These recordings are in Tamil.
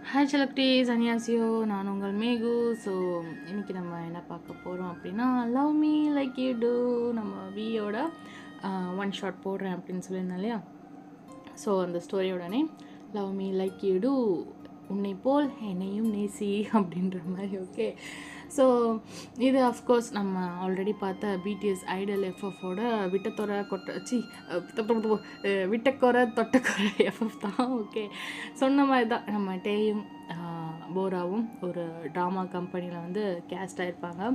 ஹாய் செலக்டீஸ், அன்யாசியோ. நான் உங்கள் மேகு. ஸோ இன்றைக்கி நம்ம என்ன பார்க்க போகிறோம் அப்படின்னா, love me like you do. நம்ம வியோட ஒன் ஷாட் போடுறேன் அப்படின்னு சொல்லியிருந்தேன் இல்லையா? ஸோ அந்த ஸ்டோரியோட name love me like you too, உன்னை போல் என்னையும் நேசி அப்படின்ற மாதிரி. ஓகே, ஸோ இது அஃப்கோர்ஸ் நம்ம ஆல்ரெடி பார்த்த பிடிஎஸ் ஐடல் எஃப்எஃபோட விட்டத்தொரை விட்டக்கொரை தொட்டக்கொரை எஃப்எஃப் தான். ஓகே, சொன்ன மாதிரி தான் நம்ம டேயும் போராவும் ஒரு ட்ராமா கம்பெனியில் வந்து கேஸ்ட் ஆகிருப்பாங்க,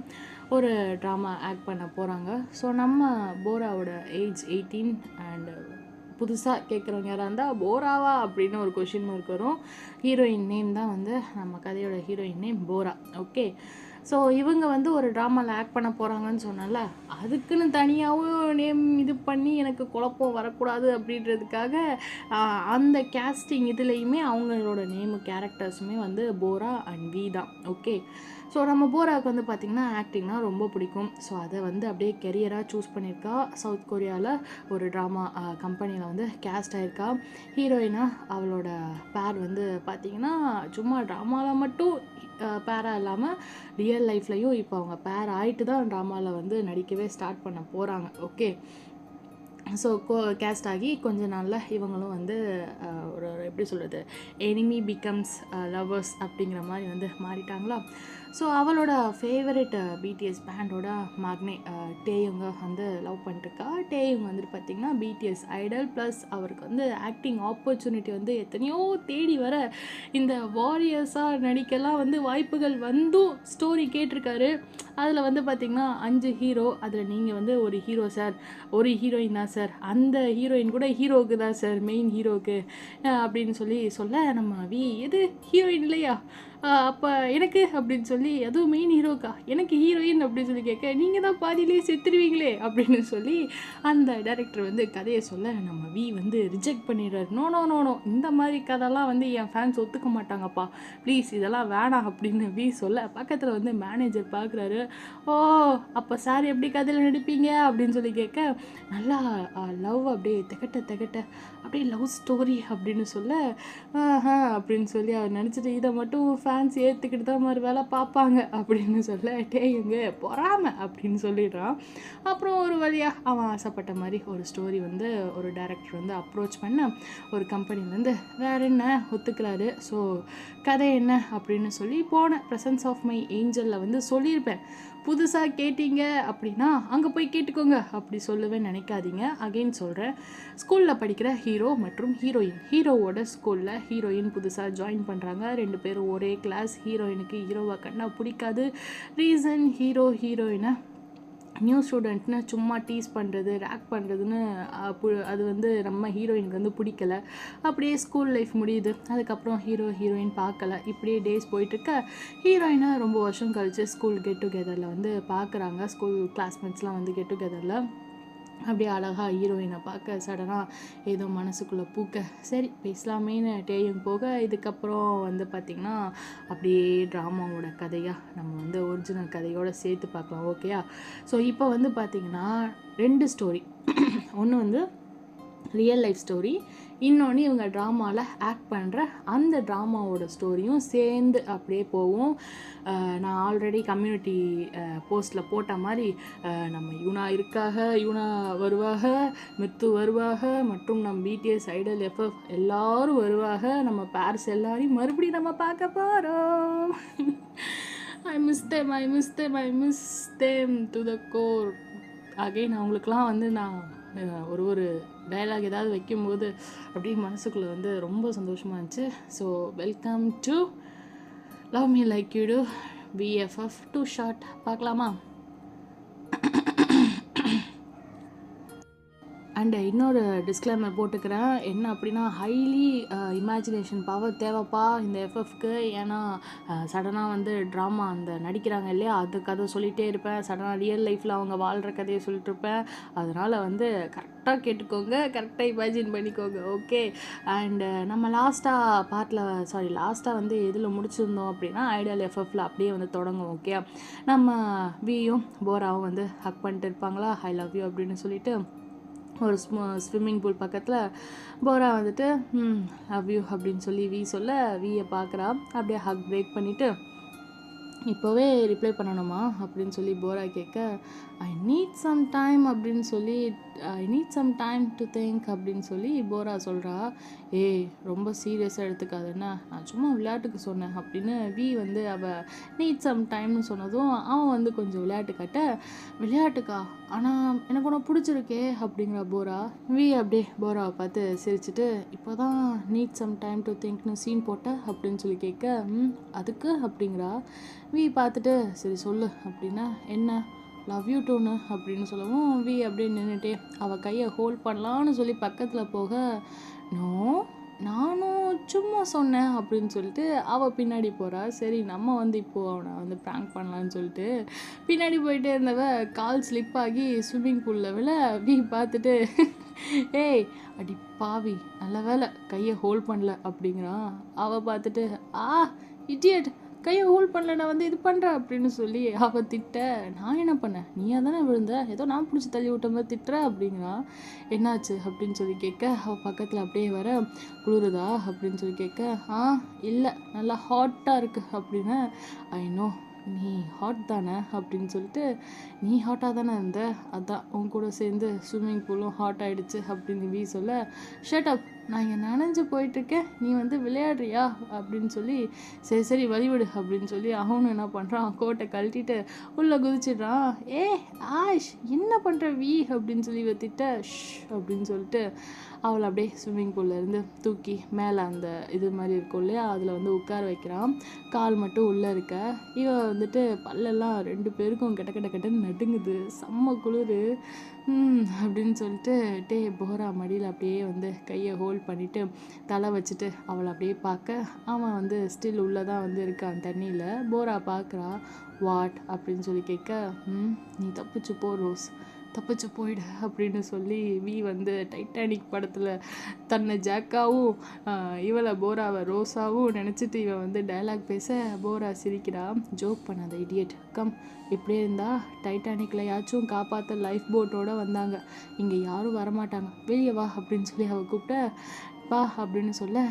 ஒரு ட்ராமா ஆக்ட் பண்ண போகிறாங்க. ஸோ நம்ம போராவோட ஏஜ் 18 அண்ட் புதுசாக கேட்குறவங்க யாராக இருந்தால் போராவா அப்படின்னு ஒரு கொஷின் மார்க் வரும். ஹீரோயின் நேம் தான் வந்து நம்ம கதையோட ஹீரோயின் நேம் போரா. ஓகே, ஸோ இவங்க வந்து ஒரு ட்ராமாவில் ஆக்ட் பண்ண போகிறாங்கன்னு சொன்னால, அதுக்குன்னு தனியாகவும் நேம் இது பண்ணி எனக்கு குழப்பம் வரக்கூடாது அப்படின்றதுக்காக அந்த கேஸ்டிங் இதுலேயுமே அவங்களோட நேமு கேரக்டர்ஸுமே வந்து போரா அண்ட் வி தான். ஓகே, ஸோ நம்ம போராவுக்கு வந்து பார்த்திங்கன்னா ஆக்டிங்னா ரொம்ப பிடிக்கும். ஸோ அதை வந்து அப்படியே கெரியராக சூஸ் பண்ணியிருக்கா. சவுத் கொரியாவில் ஒரு ட்ராமா கம்பெனியில் வந்து கேஸ்ட் ஆகிருக்கா. ஹீரோயினாக அவளோட பேர் வந்து பார்த்திங்கன்னா சும்மா ட்ராமாவில் மட்டும் பேராக இல்லாமல் ரியல் லைஃப்லையும் இப்போ அவங்க பேர் ஆகிட்டு தான் ட்ராமாவில் வந்து நடிக்கவே ஸ்டார்ட் பண்ண போகிறாங்க. ஓகே, ஸோ கேஸ்ட் ஆகி கொஞ்ச நாளில் இவங்களும் வந்து ஒரு எப்படி சொல்கிறது, எனிமி பிகம்ஸ் லவ்வர்ஸ் அப்படிங்கிற மாதிரி வந்து மாறிட்டாங்களா. ஸோ அவளோட ஃபேவரட் பிடிஎஸ் பேண்டோட மாக்னே டேயுங்க வந்து லவ் பண்ணிட்டுருக்கா. டேயுங்க வந்துட்டு பார்த்திங்கன்னா பிடிஎஸ் ஐடல் ப்ளஸ் அவருக்கு வந்து ஆக்டிங் ஆப்பர்ச்சுனிட்டி வந்து எத்தனையோ தேடி வர இந்த வாரியர்ஸாக நடிக்கலாம் வந்து வாய்ப்புகள் வந்தும் ஸ்டோரி கேட்டிருக்காரு. அதில் வந்து பார்த்திங்கன்னா 5 ஹீரோ, அதில் நீங்கள் வந்து ஒரு ஹீரோ சார், ஒரு ஹீரோயின் தான் சார், அந்த ஹீரோயின் கூட ஹீரோவுக்கு தான் சார், மெயின் ஹீரோவுக்கு அப்படின்னு சொல்ல நம்ம எது ஹீரோயின் இல்லையா, அப்போ எனக்கு அப்படின்னு சொல்லி, அதுவும் மெயின் ஹீரோக்கா, எனக்கு ஹீரோயின் அப்படின்னு சொல்லி கேட்க, நீங்கள் தான் பாதியிலே செத்துருவீங்களே அப்படின்னு சொல்லி அந்த டைரக்டர் வந்து கதையை சொல்ல நம்ம வந்து ரிஜெக்ட் பண்ணிடுறாரு. நோ நோ நோ நோ, இந்த மாதிரி கதைலாம் வந்து என் ஃபேன்ஸ் ஒத்துக்க மாட்டாங்கப்பா, ப்ளீஸ் இதெல்லாம் வேணாம் அப்படின்னு சொல்ல, பக்கத்தில் வந்து மேனேஜர் பார்க்குறாரு. ஓ, அப்போ சார் எப்படி கதையில் நடிப்பீங்க அப்படின்னு சொல்லி கேட்க, நல்லா லவ் அப்படியே திகட்ட அப்படியே லவ் ஸ்டோரி அப்படின்னு சொல்ல, அப்படின்னு சொல்லி அவர் நினச்சிட்டு, இதை மட்டும் ஃபேன்ஸ் ஏற்றுக்கிட்டு தான் மாதிரி வேலை பார்ப்பாங்க அப்படின்னு சொல்ல, டேயுங்க பொறாமை அப்படின்னு சொல்லிடுறான். அப்புறம் ஒரு வழியாக அவன் ஆசைப்பட்ட மாதிரி ஒரு ஸ்டோரி வந்து ஒரு டைரக்டர் வந்து அப்ரோச் பண்ண ஒரு கம்பெனிலேருந்து வேற என்ன ஒத்துக்கிறாரு. ஸோ கதை என்ன அப்படின்னு சொல்லி போன ப்ரெசன்ஸ் ஆஃப் மை ஏஞ்சலில் வந்து சொல்லியிருப்பேன். புதுசாக கேட்டீங்க அப்படின்னா அங்கே போய் கேட்டுக்கோங்க அப்படி சொல்லுவேன்னு நினைக்காதீங்க. அகெயின் சொல்கிறேன், ஸ்கூலில் படிக்கிற ஹீரோ மற்றும் ஹீரோயின், ஹீரோவோட ஸ்கூலில் ஹீரோயின் புதுசாக ஜாயின் பண்ணுறாங்க. 2 பேரும் ஒரே கிளாஸ். ஹீரோயினுக்கு ஹீரோவை கண்டா பிடிக்காது. ரீசன், ஹீரோயினை நியூ ஸ்டூடெண்ட்னு சும்மா டீஸ் பண்ணுறது, ரேக் பண்ணுறதுன்னு அது வந்து நம்ம ஹீரோயினுக்கு வந்து பிடிக்கல. அப்படியே ஸ்கூல் லைஃப் முடியுது. அதுக்கப்புறம் ஹீரோயின் பார்க்கல. இப்படியே டேஸ் போயிட்டுருக்க, ஹீரோயினை ரொம்ப வருஷம் கழித்து ஸ்கூல் கெட் டுகெதரில் வந்து பார்க்குறாங்க. ஸ்கூல் கிளாஸ்மேட்ஸ்லாம் வந்து கெட் டுகெதரில் அப்படியே அழகாக ஹீரோயினை பார்க்க சடனாக ஏதோ மனசுக்குள்ளே பூக்க, சரி பேசலாமேன்னு டேயும் போக, இதுக்கப்புறம் வந்து பார்த்திங்கன்னா அப்படியே ட்ராமாவோட கதையாக நம்ம வந்து ஒரிஜினல் கதையோடு சேர்த்து பார்க்கலாம். ஓகேயா? ஸோ இப்போ வந்து பார்த்திங்கன்னா 2 ஸ்டோரி, ஒன்று வந்து ரியல் லைஃப் ஸ்டோரி, இன்னொன்று இவங்க ட்ராமாவில் ஆக்ட் பண்ணுற அந்த ட்ராமாவோட ஸ்டோரியும் சேர்ந்து அப்படியே போகும். நான் ஆல்ரெடி கம்யூனிட்டி போஸ்ட்டில் போட்ட மாதிரி நம்ம யூனா வருவாக, மித்து வருவாக, மற்றும் நம்ம பிடிஎஸ் ஐடல் எஃப்எஃப் எல்லோரும் வருவாக. நம்ம பேர்ஸ் எல்லாரையும் மறுபடியும் நம்ம பார்க்க போகிறோம். I miss them to the core. Again அவங்களுக்குலாம் வந்து நான் ஒரு டயலாக் ஏதாவது வைக்கும்போது அப்படியே மனசுக்குள்ளே வந்து ரொம்ப சந்தோஷமாக இருந்துச்சு. So welcome to love me like you to BFF 2 short. பார்க்கலாமா? அண்டு இன்னொரு டிஸ்க்ளைமர் போட்டுக்கிறேன், என்ன அப்படின்னா, ஹைலி இமேஜினேஷன் பவர் தேவைப்பா இந்த எஃப்எஃப்க்கு. ஏன்னா சடனாக வந்து ட்ராமா அந்த நடிக்கிறாங்க இல்லையா, அது கதை சொல்லிகிட்டே இருப்பேன், சடனாக ரியல் லைஃப்பில் அவங்க வாழ்கிற கதையை சொல்லிட்டுருப்பேன். அதனால் வந்து கரெக்டாக கேட்டுக்கோங்க, கரெக்டாக இமேஜின் பண்ணிக்கோங்க. ஓகே, அண்டு நம்ம லாஸ்ட்டாக வந்து எதில் முடிச்சிருந்தோம் அப்படின்னா ஐடல் எஃப்எஃப்பில் அப்படியே வந்து தொடங்கும். ஓகே, நம்ம வியும் போராவும் வந்து ஹக் பண்ணிட்டு இருப்பாங்களா, ஐ லவ் யூ அப்படின்னு சொல்லிட்டு. ஒரு ஸ்விம்மிங் பூல் பக்கத்தில் போரா வந்துட்டு லவ் யூ அப்படின்னு சொல்லி வி சொல்ல வியை பார்க்குறா. அப்படியே ஹக் பிரேக் பண்ணிவிட்டு இப்போவே ரிப்ளை பண்ணணுமா அப்படின்னு சொல்லி போரா கேட்க, ஐ நீட் சம் டைம் அப்படின்னு சொல்லி I need some time to think அப்படின்னு சொல்லி போரா சொல்கிறா. ஏய் ரொம்ப சீரியஸாக எடுத்துக்காதுன்னா, நான் சும்மா விளையாட்டுக்கு சொன்னேன் அப்படின்னு வி வந்து அவள் நீட் சம் டைம்னு சொன்னதும் அவன் வந்து கொஞ்சம் விளையாட்டு காட்ட, விளையாட்டுக்கா ஆனால் எனக்கு ஒன்று பிடிச்சிருக்கே அப்படிங்கிற போரா. வி அப்படியே போராவை பார்த்து சிரிச்சுட்டு, இப்போ தான் நீட் சம் டைம் டு திங்க்னு சீன் போட்ட அப்படின்னு சொல்லி கேட்க, அதுக்கு அப்படிங்கிறா. வி பார்த்துட்டு சரி சொல்லு அப்படின்னா, என்ன லவ் யூ டூன்னு அப்படின்னு சொல்லவும் வி அப்படியே நின்றுட்டே அவள் கையை ஹோல்ட் பண்ணலான்னு சொல்லி பக்கத்தில் போக, நோ நானும் சும்மா சொன்னேன் அப்படின்னு சொல்லிட்டு அவள் பின்னாடி போகிறா. சரி நம்ம வந்து இப்போது அவனை வந்து ப்ராங்க் பண்ணலான்னு சொல்லிட்டு பின்னாடி போயிட்டே இருந்தவ கால் ஸ்லிப் ஆகி ஸ்விம்மிங் பூலில் விழ வி பார்த்துட்டு ஏய் அடி பாவி நல்ல வேலை கையை ஹோல்ட் பண்ணல அப்படிங்கிறான். அவள் பார்த்துட்டு இடியட் கையை ஹோல்ட் பண்ணல நான் வந்து இது பண்ணுறேன் அப்படின்னு சொல்லி அவள் திட்ட, நான் என்ன பண்ணேன் நீயா தானே விழுந்த, ஏதோ நான் பிடிச்சி தள்ளி விட்ட மாதிரி திட்டுற அப்படிங்கிறான். என்னாச்சு அப்படின்னு சொல்லி கேட்க, அவள் பக்கத்தில் அப்படியே வர, குளிருதா அப்படின்னு சொல்லி கேட்க, இல்லை நல்லா ஹாட்டாக இருக்குது அப்படின்னு. ஐ நோ நீ ஹாட் தானே அப்படின்னு சொல்லிட்டு, நீ ஹாட்டாக தானே இருந்த, அதான் உன் கூட சேர்ந்து ஸ்விம்மிங் பூலும் ஹாட் ஆகிடுச்சு அப்படின்னு வி சொல்ல, ஷட் அப் நான் இங்கே நனைஞ்சு போயிட்டுருக்கேன் நீ வந்து விளையாடுறியா அப்படின்னு சொல்லி, சரி சரி வழிவிடு அப்படின்னு சொல்லி அவனும் என்ன பண்ணுறான், கோட்டை கழட்டிட்டு உள்ளே குதிச்சிடுறான். ஆஷ் என்ன பண்ணுற வி அப்படின்னு சொல்லி திட்ட, அப்படின்னு சொல்லிட்டு அவளை அப்படியே ஸ்விம்மிங் பூல்லேருந்து தூக்கி மேலே அந்த இது மாதிரி இருக்கும் இல்லையா அதில் வந்து உட்கார வைக்கிறான். கால் மட்டும் உள்ளே இருக்க, இவன் வந்துட்டு பல்லெல்லாம் 2 பேருக்கும் கெட்டன்னு நடுங்குது, செம்ம குளிர் அப்படின்னு சொல்லிட்டு போரா மடியில் அப்படியே வந்து கையை ஹோல்ட் பண்ணிவிட்டு தலை வச்சுட்டு அவளை அப்படியே பார்க்க, அவன் வந்து ஸ்டில் உள்ளே தான் வந்து இருக்கான் தண்ணியில். போரா பார்க்குறா. வாட் அப்படின்னு சொல்லி கேட்க, நீ தப்பிச்சு போ ரோஸ், தப்பிச்சு போயிடு அப்படின்னு சொல்லி வி வந்து டைட்டானிக் படத்தில் தன்னை ஜாக்காவும் இவளை போராவை ரோஸாவும் நினச்சிட்டு இவன் வந்து டைலாக் பேச போரா சிரிக்கிறா. ஜோக் பண்ணாத இடியட், கம் இப்படியே இருந்தால் டைட்டானிக்கில் யாச்சும் காப்பாற்ற லைஃப் போட்டோடு வந்தாங்க, இங்கே யாரும் வரமாட்டாங்க, வெளியே வா அப்படின்னு சொல்லி அவள் கூப்பிட்ட, பா அப்படின்னு சொல்ல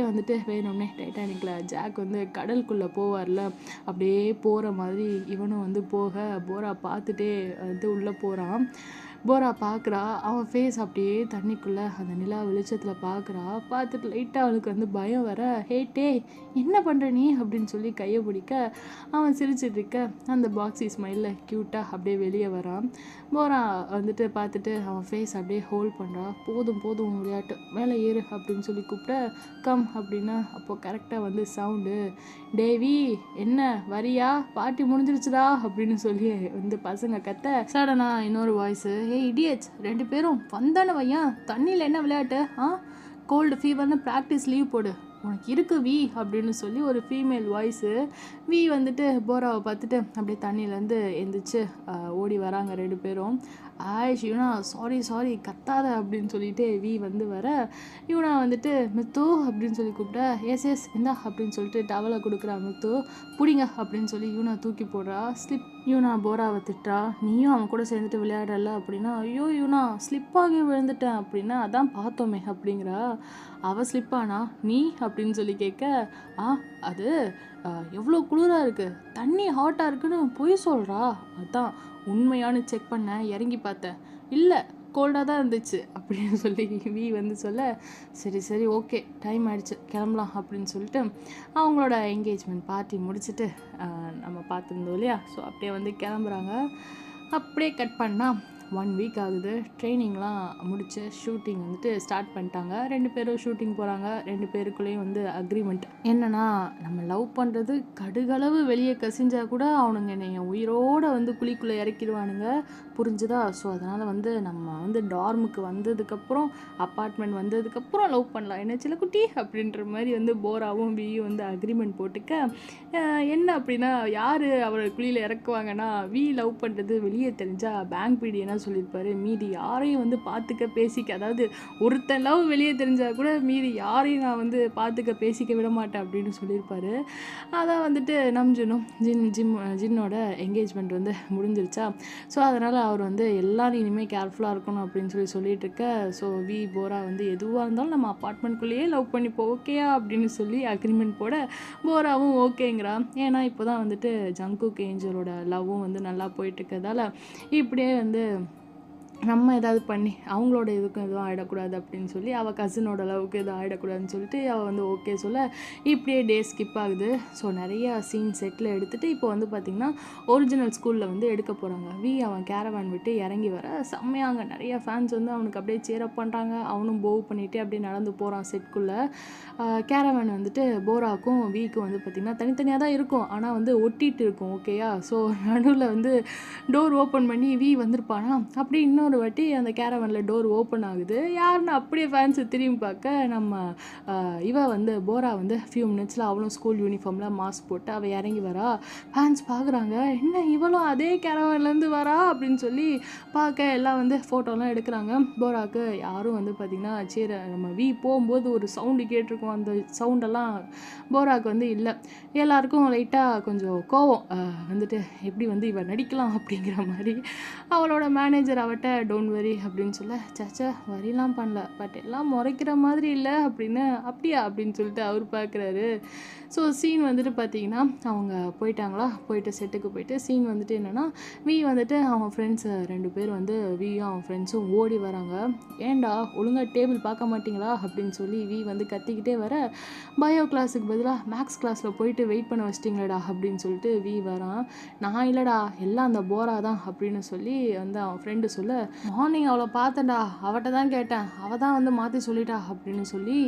வந்துட்டு வேணும்னே டைட்டானிக்கில் ஜாக் வந்து கடலுக்குள்ளே போவார்ல அப்படியே போகிற மாதிரி இவனும் வந்து போக போரா பார்த்துட்டே வந்து உள்ளே போகிறான். போரா பார்க்குறா, அவன் ஃபேஸ் அப்படியே தண்ணிக்குள்ளே அந்த நிலா வெளிச்சத்தில் பார்க்குறா. பார்த்துட்டு லைட்டாக அவளுக்கு வந்து பயம் வர, என்ன பண்ணுற நீ அப்படின்னு சொல்லி கையை பிடிக்க அவன் சிரிச்சிட்டு இருக்க அந்த பாக்ஸி ஸ்மைலில் க்யூட்டாக அப்படியே வெளியே வரான். போரா வந்துட்டு பார்த்துட்டு அவன் ஃபேஸ் அப்படியே ஹோல்ட் பண்ணுறா. போதும் விளையாட்டு மேலே ஏறு அப்படின்னு சொல்லி கூப்பிட்ட, கம் அப்படின்னா அப்போது கரெக்டாக வந்து சவுண்டு, டேவி என்ன வரியா பார்ட்டி முடிஞ்சிருச்சுடா அப்படின்னு சொல்லி வந்து பசங்க கத்த, சடனா இன்னொரு வாய்ஸு, இடியட்ஸ் 2 பேரும் வந்தானே வையன் தண்ணியில் என்ன விளையாட்டு, கோல்டு ஃபீவர்னு ப்ராக்டிஸ் லீவ் போடு உனக்கு இருக்கு வி அப்படின்னு சொல்லி ஒரு ஃபீமேல் வாய்ஸு. வி வந்துட்டு போராவை பார்த்துட்டு அப்படியே தண்ணியிலேருந்து எந்திரிச்சு ஓடி வராங்க 2 பேரும். ஆயிஷ் இவனா சாரி கத்தாத அப்படின்னு சொல்லிட்டு வி வந்து வர, இவனா வந்துட்டு மித்து அப்படின்னு சொல்லி கூப்பிட்டா, எஸ் இந்தா அப்படின்னு சொல்லிட்டு டவலை கொடுக்குறா. மித்து பிடிங்க அப்படின்னு சொல்லி இவனா தூக்கி போடுறா. ஸ்லிப் இவனா போராவை திட்டா, நீயும் அவன் கூட சேர்ந்துட்டு விளையாடல அப்படின்னா, ஐயோ இவனா ஸ்லிப்பாகி விழுந்துட்டேன் அப்படின்னா, அதான் பார்த்தோமே அப்படிங்கிறா. அவள் ஸ்லிப்பானா நீ அப்படின்னு சொல்லி கேட்க, அது எவ்வளோ குளிராக இருக்குது, தண்ணி ஹாட்டாக இருக்குன்னு பொய் சொல்கிறா, அதான் உண்மையானு செக் பண்ண இறங்கி பார்த்தேன், இல்லை கோல்டாக தான் இருந்துச்சு அப்படின்னு சொல்லி வி வந்து சொல்ல, சரி ஓகே டைம் ஆகிடுச்சு கிளம்பலாம் அப்படின்னு சொல்லிட்டு அவங்களோட என்கேஜ்மெண்ட் பார்ட்டி முடிச்சுட்டு நம்ம பார்த்துருந்தோம் இல்லையா, ஸோ அப்படியே வந்து கிளம்புறாங்க. அப்படியே கட் பண்ணால் 1 வீக் ஆகுது. ட்ரைனிங்லாம் முடிச்சு ஷூட்டிங் வந்துட்டு ஸ்டார்ட் பண்ணிட்டாங்க. 2 பேரும் ஷூட்டிங் போகிறாங்க. 2 பேருக்குள்ளேயும் வந்து அக்ரிமெண்ட் என்னன்னா, நம்ம லவ் பண்ணுறது கடுகளவு வெளியே கசிஞ்சா கூட அவனுங்க என்னை உயிரோடு வந்து குழிக்குள்ளே இறக்கிடுவானுங்க, புரிஞ்சுதா? ஸோ அதனால் வந்து நம்ம வந்து டார்முக்கு வந்ததுக்கப்புறம் அப்பார்ட்மெண்ட் வந்ததுக்கப்புறம் லவ் பண்ணலாம் என்ன சில குட்டி அப்படின்ற மாதிரி வந்து போராவும் வியும் வந்து அக்ரிமெண்ட் போட்டுக்க, என்ன அப்படின்னா யார் அவரை குழியில் இறக்குவாங்கன்னா, வி லவ் பண்ணுறது வெளியே தெரிஞ்சால் பேங்க் பீடி என்ன தான் சொல்லியிருப்பாரு, மீதி யாரையும் வந்து பார்த்துக்க பேசிக்க, அதாவது ஒருத்தன் லவ் வெளியே தெரிஞ்சால் கூட மீதி யாரையும் நான் வந்து பார்த்துக்க பேசிக்க விட மாட்டேன் அப்படின்னு சொல்லியிருப்பாரு. அதான் வந்துட்டு நம்ஜுனும் ஜின்னோட என்கேஜ்மெண்ட் வந்து முடிஞ்சிருச்சா. ஸோ அதனால் அவர் வந்து எல்லோரும் இனிமேல் கேர்ஃபுல்லாக இருக்கணும் அப்படின்னு சொல்லிட்டு இருக்க. ஸோ போரா வந்து எதுவாக இருந்தாலும் நம்ம அப்பார்ட்மெண்ட்குள்ளேயே லவ் பண்ணிப்போ ஓகேயா அப்படின்னு சொல்லி அக்ரிமெண்ட் போட போராவும் ஓகேங்கிறான். ஏன்னா இப்போ தான் வந்துட்டு ஜங்குக் ஏஞ்சலோட லவ்வும் வந்து நல்லா போயிட்டு இருக்கிறதால இப்படியே வந்து நம்ம ஏதாவது பண்ணி அவங்களோட இதுக்கும் எதுவும் ஆகிடக்கூடாது அப்படின்னு சொல்லி அவள் கசினோட லவ்வுக்கு எதுவும் ஆகிடக்கூடாதுன்னு சொல்லிட்டு அவள் வந்து ஓகே சொல்ல இப்படியே டே ஸ்கிப் ஆகுது. ஸோ நிறையா சீன் செட்டில் எடுத்துகிட்டு இப்போ வந்து பார்த்திங்கன்னா ஒரிஜினல் ஸ்கூலில் வந்து எடுக்க போகிறாங்க. அவன் கேரவான் விட்டு இறங்கி வர செம்மையாங்க, நிறைய ஃபேன்ஸ் வந்து அவனுக்கு அப்படியே சேரப் பண்ணுறாங்க. அவனும் போவ் பண்ணிவிட்டு அப்படியே நடந்து போகிறான் செட்குள்ளே. கேரவான் வந்துட்டு போராக்கும் வீக்கும் வந்து பார்த்திங்கன்னா தனித்தனியாக தான் இருக்கும், ஆனால் வந்து ஒட்டிகிட்டு இருக்கும் ஓகேயா. ஸோ நடுவில் வந்து டோர் ஓப்பன் பண்ணி வந்திருப்பானா. அப்படி இன்னொரு வாட்டி அந்த கேரவனில் டோர் ஓப்பன் ஆகுது. யாருன்னு அப்படியே ஃபேன்ஸை திரும்பி பார்க்க நம்ம வந்து போரா வந்து ஃபியூ மினிட்ஸில் அவளும் ஸ்கூல் யூனிஃபார்மில் மாஸ்க் போட்டு அவள் இறங்கி வரா. ஃபேன்ஸ் பார்க்குறாங்க, என்ன இவளும் அதே கேரவன்லேருந்து வரா அப்படின்னு சொல்லி பார்க்க எல்லாம் வந்து ஃபோட்டோலாம் எடுக்கிறாங்க. போராவுக்கு யாரும் வந்து பார்த்திங்கன்னா சரி நம்ம போகும்போது ஒரு சவுண்டு கேட்டிருக்கோம், அந்த சவுண்டெல்லாம் போராவுக்கு வந்து இல்லை. எல்லாருக்கும் லைட்டாக கொஞ்சம் கோவம் வந்துட்டு எப்படி வந்து இவள் நடிக்கலாம் அப்படிங்கிற மாதிரி. அவளோட மேனேஜர் அவட்ட டோன்ட் வரி அப்படின்னு சொல்ல, சச்சா வரிலாம் பண்ணல, பட் எல்லாம் முறைக்கிற மாதிரி இல்லை அப்படின்னு. அப்படியா அப்படின்னு சொல்லிட்டு அவர் பார்க்குறாரு. ஸோ சீன் வந்துட்டு பார்த்தீங்கன்னா அவங்க போயிட்டாங்களா, போயிட்டு செட்டுக்கு போயிட்டு சீன் வந்துட்டு என்னென்னா வந்துட்டு அவங்க ஃப்ரெண்ட்ஸ் 2 பேர் வந்து அவன் ஃப்ரெண்ட்ஸும் ஓடி வராங்க. ஏண்டா ஒழுங்காக டேபிள் பார்க்க மாட்டிங்களா அப்படின்னு சொல்லி வந்து கத்திக்கிட்டே வர, பயோ கிளாஸுக்கு பதிலாக மேக்ஸ் கிளாஸில் போயிட்டு வெயிட் பண்ண வச்சிட்டிங்களேடா அப்படின்னு சொல்லிட்டு வரான். நான் இல்லைடா எல்லாம் அந்த போரா தான் அப்படின்னு சொல்லி வந்து அவன் ஃப்ரெண்டு சொல்ல, மார்னிங் அவளை பார்த்தேன்டா, அவட்ட தான் கேட்டேன், அவள் தான் வந்து மாற்றி சொல்லிட்டா அப்படின்னு சொல்லி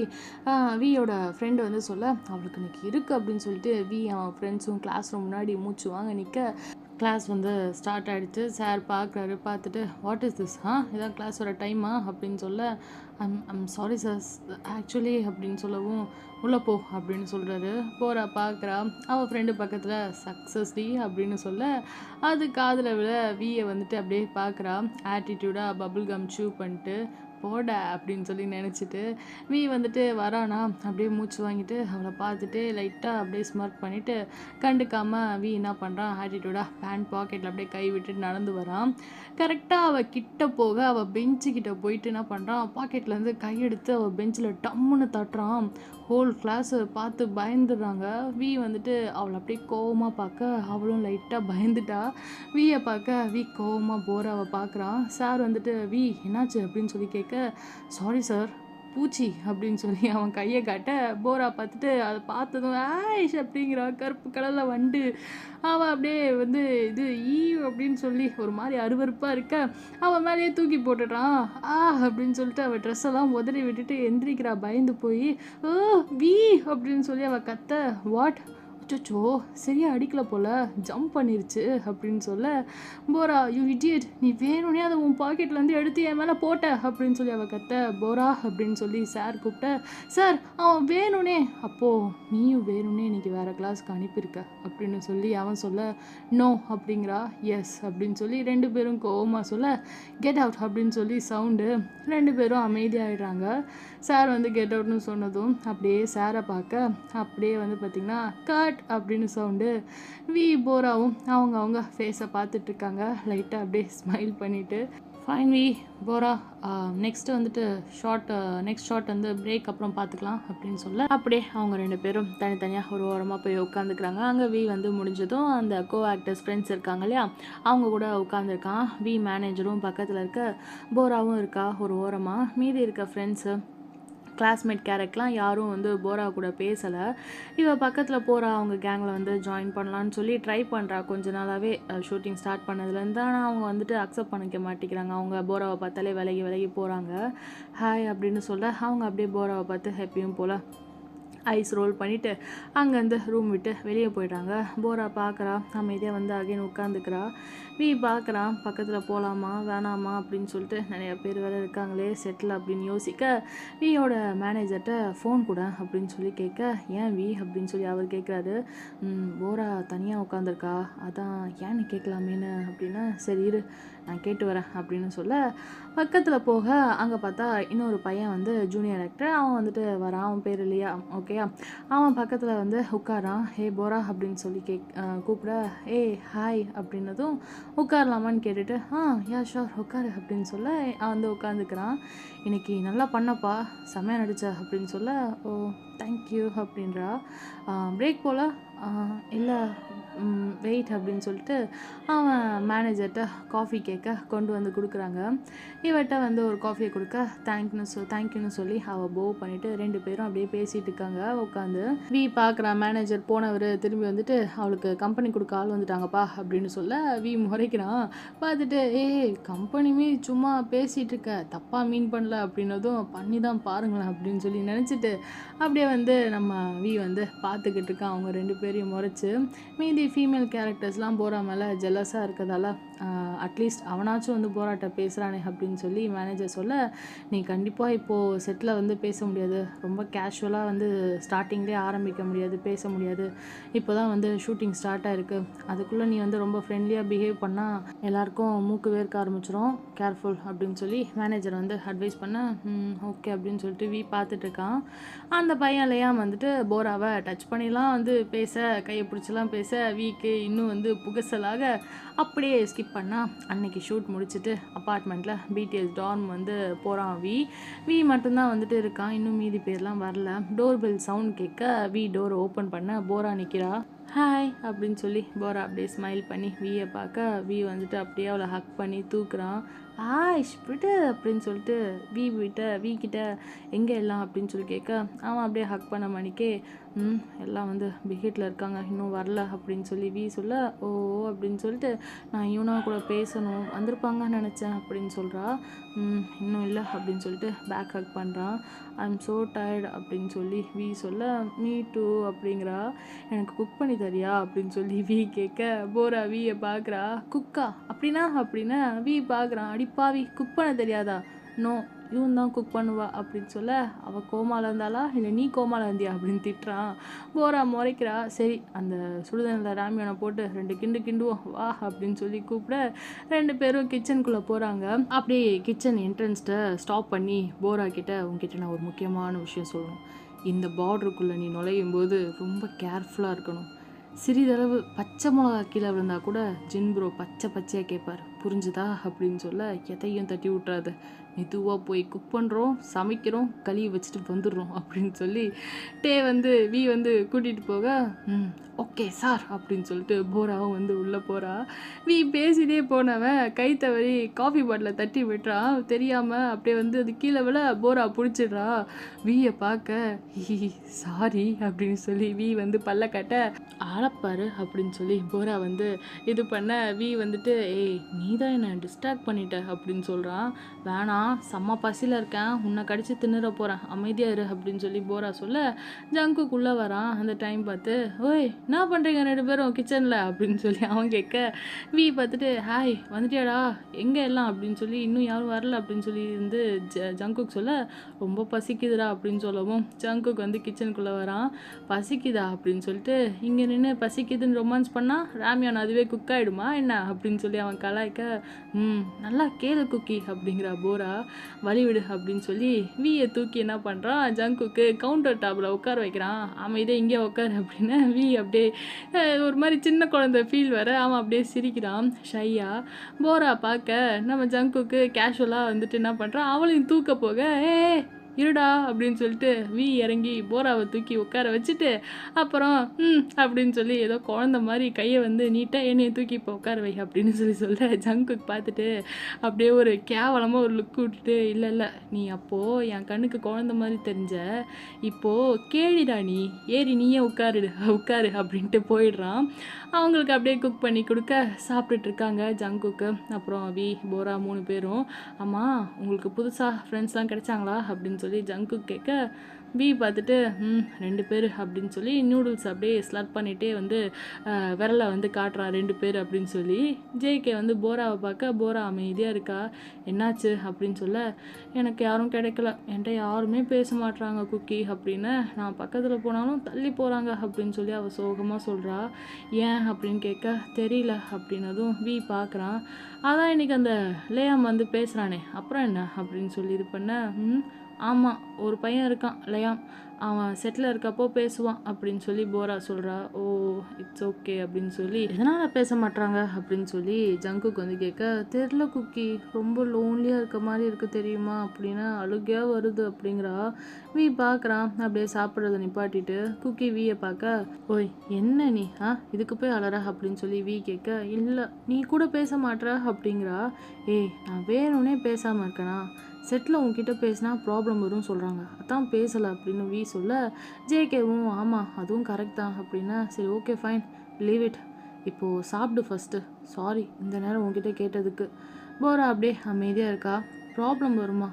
வியோட ஃப்ரெண்டு வந்து சொல்ல, அவளுக்கு இன்னைக்கு இருக்குது அப்படின்னு சொல்லிட்டு அவன் ஃப்ரெண்ட்ஸும் கிளாஸ் ரூம் முன்னாடி மூச்சு வாங்க நிற்க. கிளாஸ் வந்து ஸ்டார்ட் ஆகிடுச்சு. சார் பார்க்குறாரு, பார்த்துட்டு வாட் இஸ் திஸ், இதான் கிளாஸோட டைமா அப்படின்னு சொல்ல, ஐம் சாரி சார் ஆக்சுவலி அப்படின்னு சொல்லவும், உள்ளே போ அப்படின்னு சொல்கிறாரு. போகிறா பார்க்குறா, அவள் ஃப்ரெண்டு பக்கத்தில் சக்ஸஸ்டி அப்படின்னு சொல்ல அது காதில் விட வந்துட்டு அப்படியே பார்க்குறா. ஆட்டிடியூடாக பபுள் கம் சூ பண்ணிட்டு போட அப்படின்னு சொல்லி நினச்சிட்டு வந்துட்டு வரானா. அப்படியே மூச்சு வாங்கிட்டு அவளை பார்த்துட்டு லைட்டாக அப்படியே ஸ்மார்ட் பண்ணிவிட்டு கண்டுக்காமல் என்ன பண்ணுறான், ஆட்டிடியூடாக பேண்ட் பாக்கெட்டில் அப்படியே கை விட்டுட்டு நடந்து வரான். கரெக்டாக அவள் கிட்ட போக அவள் பெஞ்சுக்கிட்ட போயிட்டு என்ன பண்ணுறான், பாக்கெட்லேருந்து கையெடுத்து அவள் பெஞ்சில் டம்முன்னு தட்டுறான். ஹோல் கிளாஸை பார்த்து பயந்துடுறாங்க. வந்துட்டு அவளை அப்படியே கோவமாக பார்க்க அவளும் லைட்டாக பயந்துட்டா. பார்க்க கோவமாக போராவை பார்க்குறான். சார் வந்துட்டு என்னாச்சு அப்படின்னு சொல்லி கேட்க, சாரி சார் பூச்சி அப்படின்னு சொல்லி அவன் கையை காட்ட, போரா பார்த்துட்டு அதை பார்த்ததும் ஆயிஷ் அப்படிங்கிறா, கருப்பு கலரில் வண்டு. அவள் அப்படியே வந்து இது அப்படின்னு சொல்லி ஒரு மாதிரி அருவருப்பாக இருக்க அவன் மேலேயே தூக்கி போட்டுடுறான். அப்படின்னு சொல்லிட்டு அவள் ட்ரெஸ்ஸெல்லாம் உதறி விட்டுட்டு எந்திரிக்கிறா பயந்து போய். அப்படின்னு சொல்லி அவள் கத்த, வாட் அச்சோ சரியா அடிக்கல போல, ஜம்ப் பண்ணிருச்சு அப்படின்னு சொல்ல, போரா யூ இடியட், நீ வேணும்னே அதை உன் பாக்கெட்லேருந்து எடுத்து என் மேலே போட்ட அப்படின்னு சொல்லி அவள் கத்த. போரா அப்படின்னு சொல்லி சார் கூப்பிட்ட, சார் அவன் வேணும்னே, அப்போது நீயும் வேணும்னே இன்னைக்கு வேறு கிளாஸ்க்கு அனுப்பியிருக்க அப்படின்னு சொல்லி அவன் சொல்ல, நோ அப்படிங்கிறா. எஸ் அப்படின்னு சொல்லி 2 பேரும் கோவமாக சொல்ல, கெட் அவுட் அப்படின்னு சொல்லி சவுண்டு. 2 பேரும் அமைதியாகிடுறாங்க. சார் வந்து கெட் அவுட்னு சொன்னதும் அப்படியே சாரை பார்க்க அப்படியே வந்து பார்த்திங்கன்னா கட் அப்படின்னு சவுண்டு. போராவும் அவங்க ஃபேஸை பார்த்துட்ருக்காங்க லைட்டாக அப்படியே ஸ்மைல் பண்ணிவிட்டு. ஃபைன் போரா நெக்ஸ்ட்டு வந்துட்டு நெக்ஸ்ட் ஷார்ட் வந்து பிரேக் அப்புறம் பார்த்துக்கலாம் அப்படின்னு சொல்ல, அப்படியே அவங்க 2 பேரும் தனித்தனியாக ஒரு ஓரமாக போய் உட்காந்துக்கிறாங்க. அங்கே வந்து முடிஞ்சதும் அந்த கோ ஆக்டர்ஸ் ஃப்ரெண்ட்ஸ் இருக்காங்க இல்லையா, அவங்க கூட உட்காந்துருக்கான். மேனேஜரும் பக்கத்தில் இருக்க, போராவும் இருக்கா ஒரு ஓரமாக. மீதி இருக்க ஃப்ரெண்ட்ஸு கிளாஸ்மேட் கேரக்டர்லாம் யாரும் வந்து போரா கூட பேசலை. இவள் பக்கத்தில் போகிறா, அவங்க கேங்கில் வந்து ஜாயின் பண்ணலான்னு சொல்லி ட்ரை பண்ணுறா கொஞ்ச நாளாகவே, ஷூட்டிங் ஸ்டார்ட் பண்ணதுலேருந்து. ஆனால் அவங்க வந்துட்டு அக்செப்ட் பண்ணிக்க மாட்டேங்கிறாங்க. அவங்க போராவை பார்த்தாலே விலகி போகிறாங்க. ஹாய் அப்படின்னு சொல்ல அவங்க அப்படியே போராவை பார்த்து ஹாப்பியும் போல் ஐஸ் ரோல் பண்ணிவிட்டு அங்கேருந்து ரூம் விட்டு வெளியே போயிட்டாங்க. போரா பார்க்குறா, அமைதியாக வந்து அகைன் உட்காந்துக்கிறா. வி பார்க்குறான், பக்கத்தில் போகலாமா வேணாமா அப்படின்னு சொல்லிட்டு நிறையா பேர் வேறு இருக்காங்களே செட்டில் அப்படின்னு யோசிக்க, வியோட மேனேஜர்கிட்ட ஃபோன் கூட அப்படின்னு சொல்லி கேட்க, ஏன் வி அப்படின்னு சொல்லி அவர் கேட்குறாரு. போரா தனியாக உட்காந்துருக்கா, அதான் ஏன்னு கேட்கலாமேன்னு அப்படின்னா, சரி இரு நான் கேட்டு வரேன் அப்படின்னு சொல்ல பக்கத்தில் போக அங்கே பார்த்தா இன்னொரு பையன் வந்து ஜூனியர் ஆக்டர் அவன் வந்துட்டு வரான். அவன் பேர் இல்லையா, ஓகேயா. அவன் பக்கத்தில் வந்து உட்காரான். ஹே போரா அப்படின்னு சொல்லி கூப்பிட, ஹாய் அப்படின்னதும் உட்காரலாமான்னு கேட்டுட்டு யா ஷோர் உட்காரு அப்படின்னு சொல்ல அவன் வந்து உட்காந்துக்கிறான். இன்னைக்கு நல்லா பண்ணப்பா, செம்மையாக நடிச்ச அப்படின்னு சொல்ல, ஓ தேங்க்யூ அப்படின்றா. பிரேக் போல் இல்லை வெயிட் அப்படின்னு சொல்லிட்டு அவன் மேனேஜர்கிட்ட காஃபி கேட்க கொண்டு வந்து கொடுக்குறாங்க. இவட்ட வந்து ஒரு காஃபியை கொடுக்க தேங்க்யூன்னு சொல்லி அவள் போ பண்ணிவிட்டு 2 பேரும் அப்படியே பேசிகிட்டு இருக்காங்க உட்காந்து. வி பார்க்குறான், மேனேஜர் போனவர் திரும்பி வந்துட்டு அவளுக்கு கம்பெனி கொடுக்க ஆள் வந்துட்டாங்கப்பா அப்படின்னு சொல்ல வி முறைக்கிறான். பார்த்துட்டு கம்பெனியுமே சும்மா பேசிகிட்டு இருக்க, தப்பாக மீன் பண்ணல அப்படின்னதும் பண்ணி தான் பாருங்களேன் அப்படின்னு சொல்லி நினச்சிட்டு அப்படியே வந்து நம்ம வி வந்து பார்த்துக்கிட்டு இருக்கான் அவங்க 2 பேரையும் முறைச்சி. மீதி ஃபீமேல் கேரக்டர்ஸ்லாம் போரா மேலே ஜெலஸாக இருக்கிறதால அட்லீஸ்ட் அவனாச்சும் வந்து போராட்ட பேசுகிறானே அப்படின்னு சொல்லி மேனேஜர் சொல்ல, நீ கண்டிப்பாக இப்போது செட்டில் வந்து பேச முடியாது, ரொம்ப கேஷுவலாக வந்து ஸ்டார்டிங்லேயே ஆரம்பிக்க முடியாது, பேச முடியாது. இப்போ தான் வந்து ஷூட்டிங் ஸ்டார்ட் ஆகிருக்கு, அதுக்குள்ளே நீ வந்து ரொம்ப ஃப்ரெண்ட்லியாக பிஹேவ் பண்ணால் எல்லாருக்கும் மூக்கு வேர்க்க ஆரம்பிச்சிடும், கேர்ஃபுல் அப்படின்னு சொல்லி மேனேஜர் வந்து அட்வைஸ் பண்ண, ஓகே அப்படின்னு சொல்லிட்டு வி பார்த்துட்ருக்கான். அந்த பையன்லையா வந்துட்டு போராவை டச் பண்ணிலாம் வந்து பேச, கையை பிடிச்சலாம் பேச வீக்கு இன்னும் வந்து புகசலாக அப்படியே ஸ்கிப் பண்ணால் அன்னைக்கு ஷூட் முடிச்சுட்டு அப்பார்ட்மெண்ட்டில் பிடிஎஸ் டார்ம் வந்து போகிறான். வி மட்டும்தான் வந்துட்டு இருக்கான், இன்னும் மீதி பேர்லாம் வரல. டோர் பெல் சவுண்ட் கேட்க வி டோர் ஓப்பன் பண்ண போரா நிற்கிறா. ஹாய் அப்படின்னு சொல்லி போரா அப்படியே ஸ்மைல் பண்ணி வியை பார்க்க வி வந்துட்டு அப்படியே அவளை ஹக் பண்ணி தூக்குறான். விட்டு அப்படின்னு சொல்லிட்டு வி கிட்ட எங்கே எல்லாம் அப்படின்னு சொல்லி கேட்க அவன் அப்படியே ஹக் பண்ண மணிக்கே எல்லாம் வந்து பிஹேட்டில் இருக்காங்க, இன்னும் வரல அப்படின்னு சொல்லி வி சொல்ல, ஓ அப்படின்னு சொல்லிட்டு நான் யூனா கூட பேசணும் வந்திருப்பாங்கன்னு நினச்சேன் அப்படின்னு சொல்கிறா. இன்னும் இல்லை அப்படின்னு சொல்லிட்டு பேக் ஹக் பண்ணுறான். ஐ எம் ஸோ டயர்ட் அப்படின்னு சொல்லி வி சொல்ல, மீ டூ அப்படிங்கிறா. எனக்கு குக் பண்ணி தரியா அப்படின்னு சொல்லி வி கேட்க போரா வியை பார்க்குறா. குக்கா அப்படின்னா வி பார்க்குறான். அடிப்பாவி, குக் பண்ண தெரியாதா? நோ, இவன் தான் குக் பண்ணுவா அப்படின்னு சொல்ல, அவள் கோமாவில் இருந்தாளா இல்லை நீ கோமாவில் இருந்தியா அப்படின்னு திட்டுறான். போரா முறைக்கிறா. சரி அந்த சுடுதண்ணில் ராமியானை போட்டு 2 கிண்டுவோம் வா அப்படின்னு சொல்லி கூப்பிட 2 பேரும் கிச்சனுக்குள்ளே போகிறாங்க. அப்படியே கிச்சன் என்ட்ரன்ஸ்ட்டை ஸ்டாப் பண்ணி போரா கிட்ட, உங்ககிட்ட நான் ஒரு முக்கியமான விஷயம் சொல்லணும், இந்த பார்டருக்குள்ளே நீ நுழையும் போது ரொம்ப கேர்ஃபுல்லாக இருக்கணும். சிறிதளவு பச்சை மிளகா கீழே விழுந்தா கூட ஜின் ப்ரோ பச்சையாக கேட்பார், புரிஞ்சுதா அப்படின்னு சொல்ல, எதையும் தட்டி விட்றாது, மெதுவாக போய் குக் பண்ணுறோம், சமைக்கிறோம், கழுவி வச்சுட்டு வந்துடுறோம் அப்படின்னு சொல்லி வந்து வி வந்து கூட்டிகிட்டு போக, ஓகே சார் அப்படின்னு சொல்லிட்டு போராவும் வந்து உள்ளே போகிறா. வி பேசிட்டே போனவன் கை தவறி காஃபி பாட்டிலை தட்டி விட்டுறான். தெரியாமல் அப்படியே வந்து அது கீழே விழ போரா பிடிச்சிடுறா. வியை பார்க்க சாரி அப்படின்னு சொல்லி வி வந்து பல்ல கட்ட, ஆளப்பாரு அப்படின்னு சொல்லி போரா வந்து இது பண்ண வி வந்துட்டு, நீ தான் என்னை டிஸ்ட்ராக்ட் பண்ணிட்ட அப்படின்னு சொல்கிறான். வேணாம், செம்ம பசியில் இருக்கேன், உன்னை கடிச்சு தின்னுற போகிறேன், அமைதியாக இரு அப்படின்னு சொல்லி போரா சொல்ல ஜங்குக்குள்ளே வரான். அந்த டைம் பார்த்து, ஓய் என்ன பண்ணுறீங்க 2 பேரும் கிச்சனில் அப்படின்னு சொல்லி அவன் கேட்க வி பார்த்துட்டு, ஹாய் வந்துட்டியாடா, எங்கே எல்லாம் அப்படின்னு சொல்லி, இன்னும் யாரும் வரல அப்படின்னு சொல்லி வந்து ஜங்குக்கு சொல்ல, ரொம்ப பசிக்குதுடா அப்படின்னு சொல்லவும் ஜங்குக்கு வந்து கிச்சனுக்குள்ளே வரான். பசிக்குதா அப்படின்னு சொல்லிட்டு, இங்கே நின்று பசிக்குதுன்னு ரொமான்ஸ் பண்ணால் ராமியான் அதுவே குக் ஆகிடுமா என்ன அப்படின்னு சொல்லி அவன் கலாய்க்க, நல்லா கேளு குக்கி அப்படிங்கிற போரா. வழிவிடு அப்படின்னு சொல்லி வியை தூக்கி என்ன பண்ணுறான், ஜங்குக்கு கவுண்டர் டாப்பில் உட்கார வைக்கிறான். அமைதியே இங்கே உட்காரு அப்படின்னு வி அப்படியே ஒரு மாதிரி சின்ன குழந்தை ஃபீல் வர அவன் அப்படியே சிரிக்கிறான் ஷையா. போரா பார்க்க நம்ம ஜங்குக்கு கேஷுவலாக வந்துட்டு என்ன பண்ணுறான், அவளையும் தூக்க போக இருடா அப்படின்னு சொல்லிட்டு வி இறங்கி போராவை தூக்கி உட்கார வச்சுட்டு அப்புறம் அப்படின்னு சொல்லி ஏதோ குழந்த மாதிரி கையை வந்து நீட்டாக என்னையை தூக்கி இப்போ உட்கார வை அப்படின்னு சொல்ல ஜங்குக்கு பார்த்துட்டு அப்படியே ஒரு கேவலமாக ஒரு லுக் விட்டுட்டு, இல்லை நீ அப்போது என் கண்ணுக்கு குழந்த மாதிரி தெரிஞ்ச, இப்போது கேளிடா நீ, ஏறி நீயே உட்காரு அப்படின்ட்டு போயிடுறான். அவங்களுக்கு அப்படியே குக் பண்ணி கொடுக்க சாப்பிட்டுட்ருக்காங்க ஜங்குக்கு. அப்புறம் வி போரா 3 பேரும், அம்மா உங்களுக்கு புதுசாக ஃப்ரெண்ட்ஸ்லாம் கிடைச்சாங்களா அப்படின்னு சொல்லி ஜங்கு கேட்க, வி பார்த்துட்டு 2 பேர் அப்படின்னு சொல்லி நூடுல்ஸ் அப்படியே ஸ்லர்ப் பண்ணிகிட்டே வந்து விரலை வந்து காட்டுறான் 2 பேர் அப்படின்னு சொல்லி. ஜேகே வந்து போராவை பார்க்க போரா அமைதியாக இருக்கா. என்னாச்சு அப்படின்னு சொல்ல, எனக்கு யாரும் கிடைக்கல, என்கிட்ட யாருமே பேச மாட்றாங்க குக்கி அப்படின்னு, நான் பக்கத்தில் போனாலும் தள்ளி போகிறாங்க அப்படின்னு சொல்லி அவள் சோகமாக சொல்கிறா. ஏன் அப்படின்னு கேட்க தெரியல அப்படின்னதும் வி பார்க்குறான். அதான் இன்னைக்கு அந்த லேயாம் வந்து பேசுகிறானே, அப்புறம் என்ன அப்படின்னு சொல்லி இது பண்ண, ஆமாம் ஒரு பையன் இருக்கான் லேயாம், அவன் செட்டில் இருக்கப்போ பேசுவான் அப்படின்னு சொல்லி போரா சொல்கிறா. ஓ இட்ஸ் ஓகே அப்படின்னு சொல்லி, எதனால் பேச மாட்டாங்க அப்படின்னு சொல்லி ஜங்குக்கு வந்து கேட்க, தெரில குக்கி, ரொம்ப லோன்லியாக இருக்க மாதிரி இருக்குது தெரியுமா அப்படின்னு அழுகையாக வருது அப்படிங்கிறா. வி பார்க்குறான். அப்படியே சாப்பிட்றத நிப்பாட்டிட்டு குக்கி வியை பார்க்க, ஓய் என்ன நீ இதுக்கு போய் அலற அப்படின்னு சொல்லி வி கேட்க, இல்லை நீ கூட பேச மாட்ற அப்படிங்கிறா. ஏய் நான் வேணும்னே பேசாமல் இருக்கேனா, செட்டில் உங்ககிட்ட பேசினா ப்ராப்ளம் வரும்னு சொல்கிறாங்க, அதான் பேசலை அப்படின்னு வி சொல்ல, ஜேகேவும் ஆமாம் அதுவும் கரெக்ட் தான் அப்படின்னா, சரி ஓகே ஃபைன் லீவ் இட், இப்போது சாப்பிடு ஃபஸ்ட்டு, சாரி இந்த நேரம் உங்ககிட்ட கேட்டதுக்கு. போரா அப்படியே அமைதியாக இருக்கா. ப்ராப்ளம் வருமா,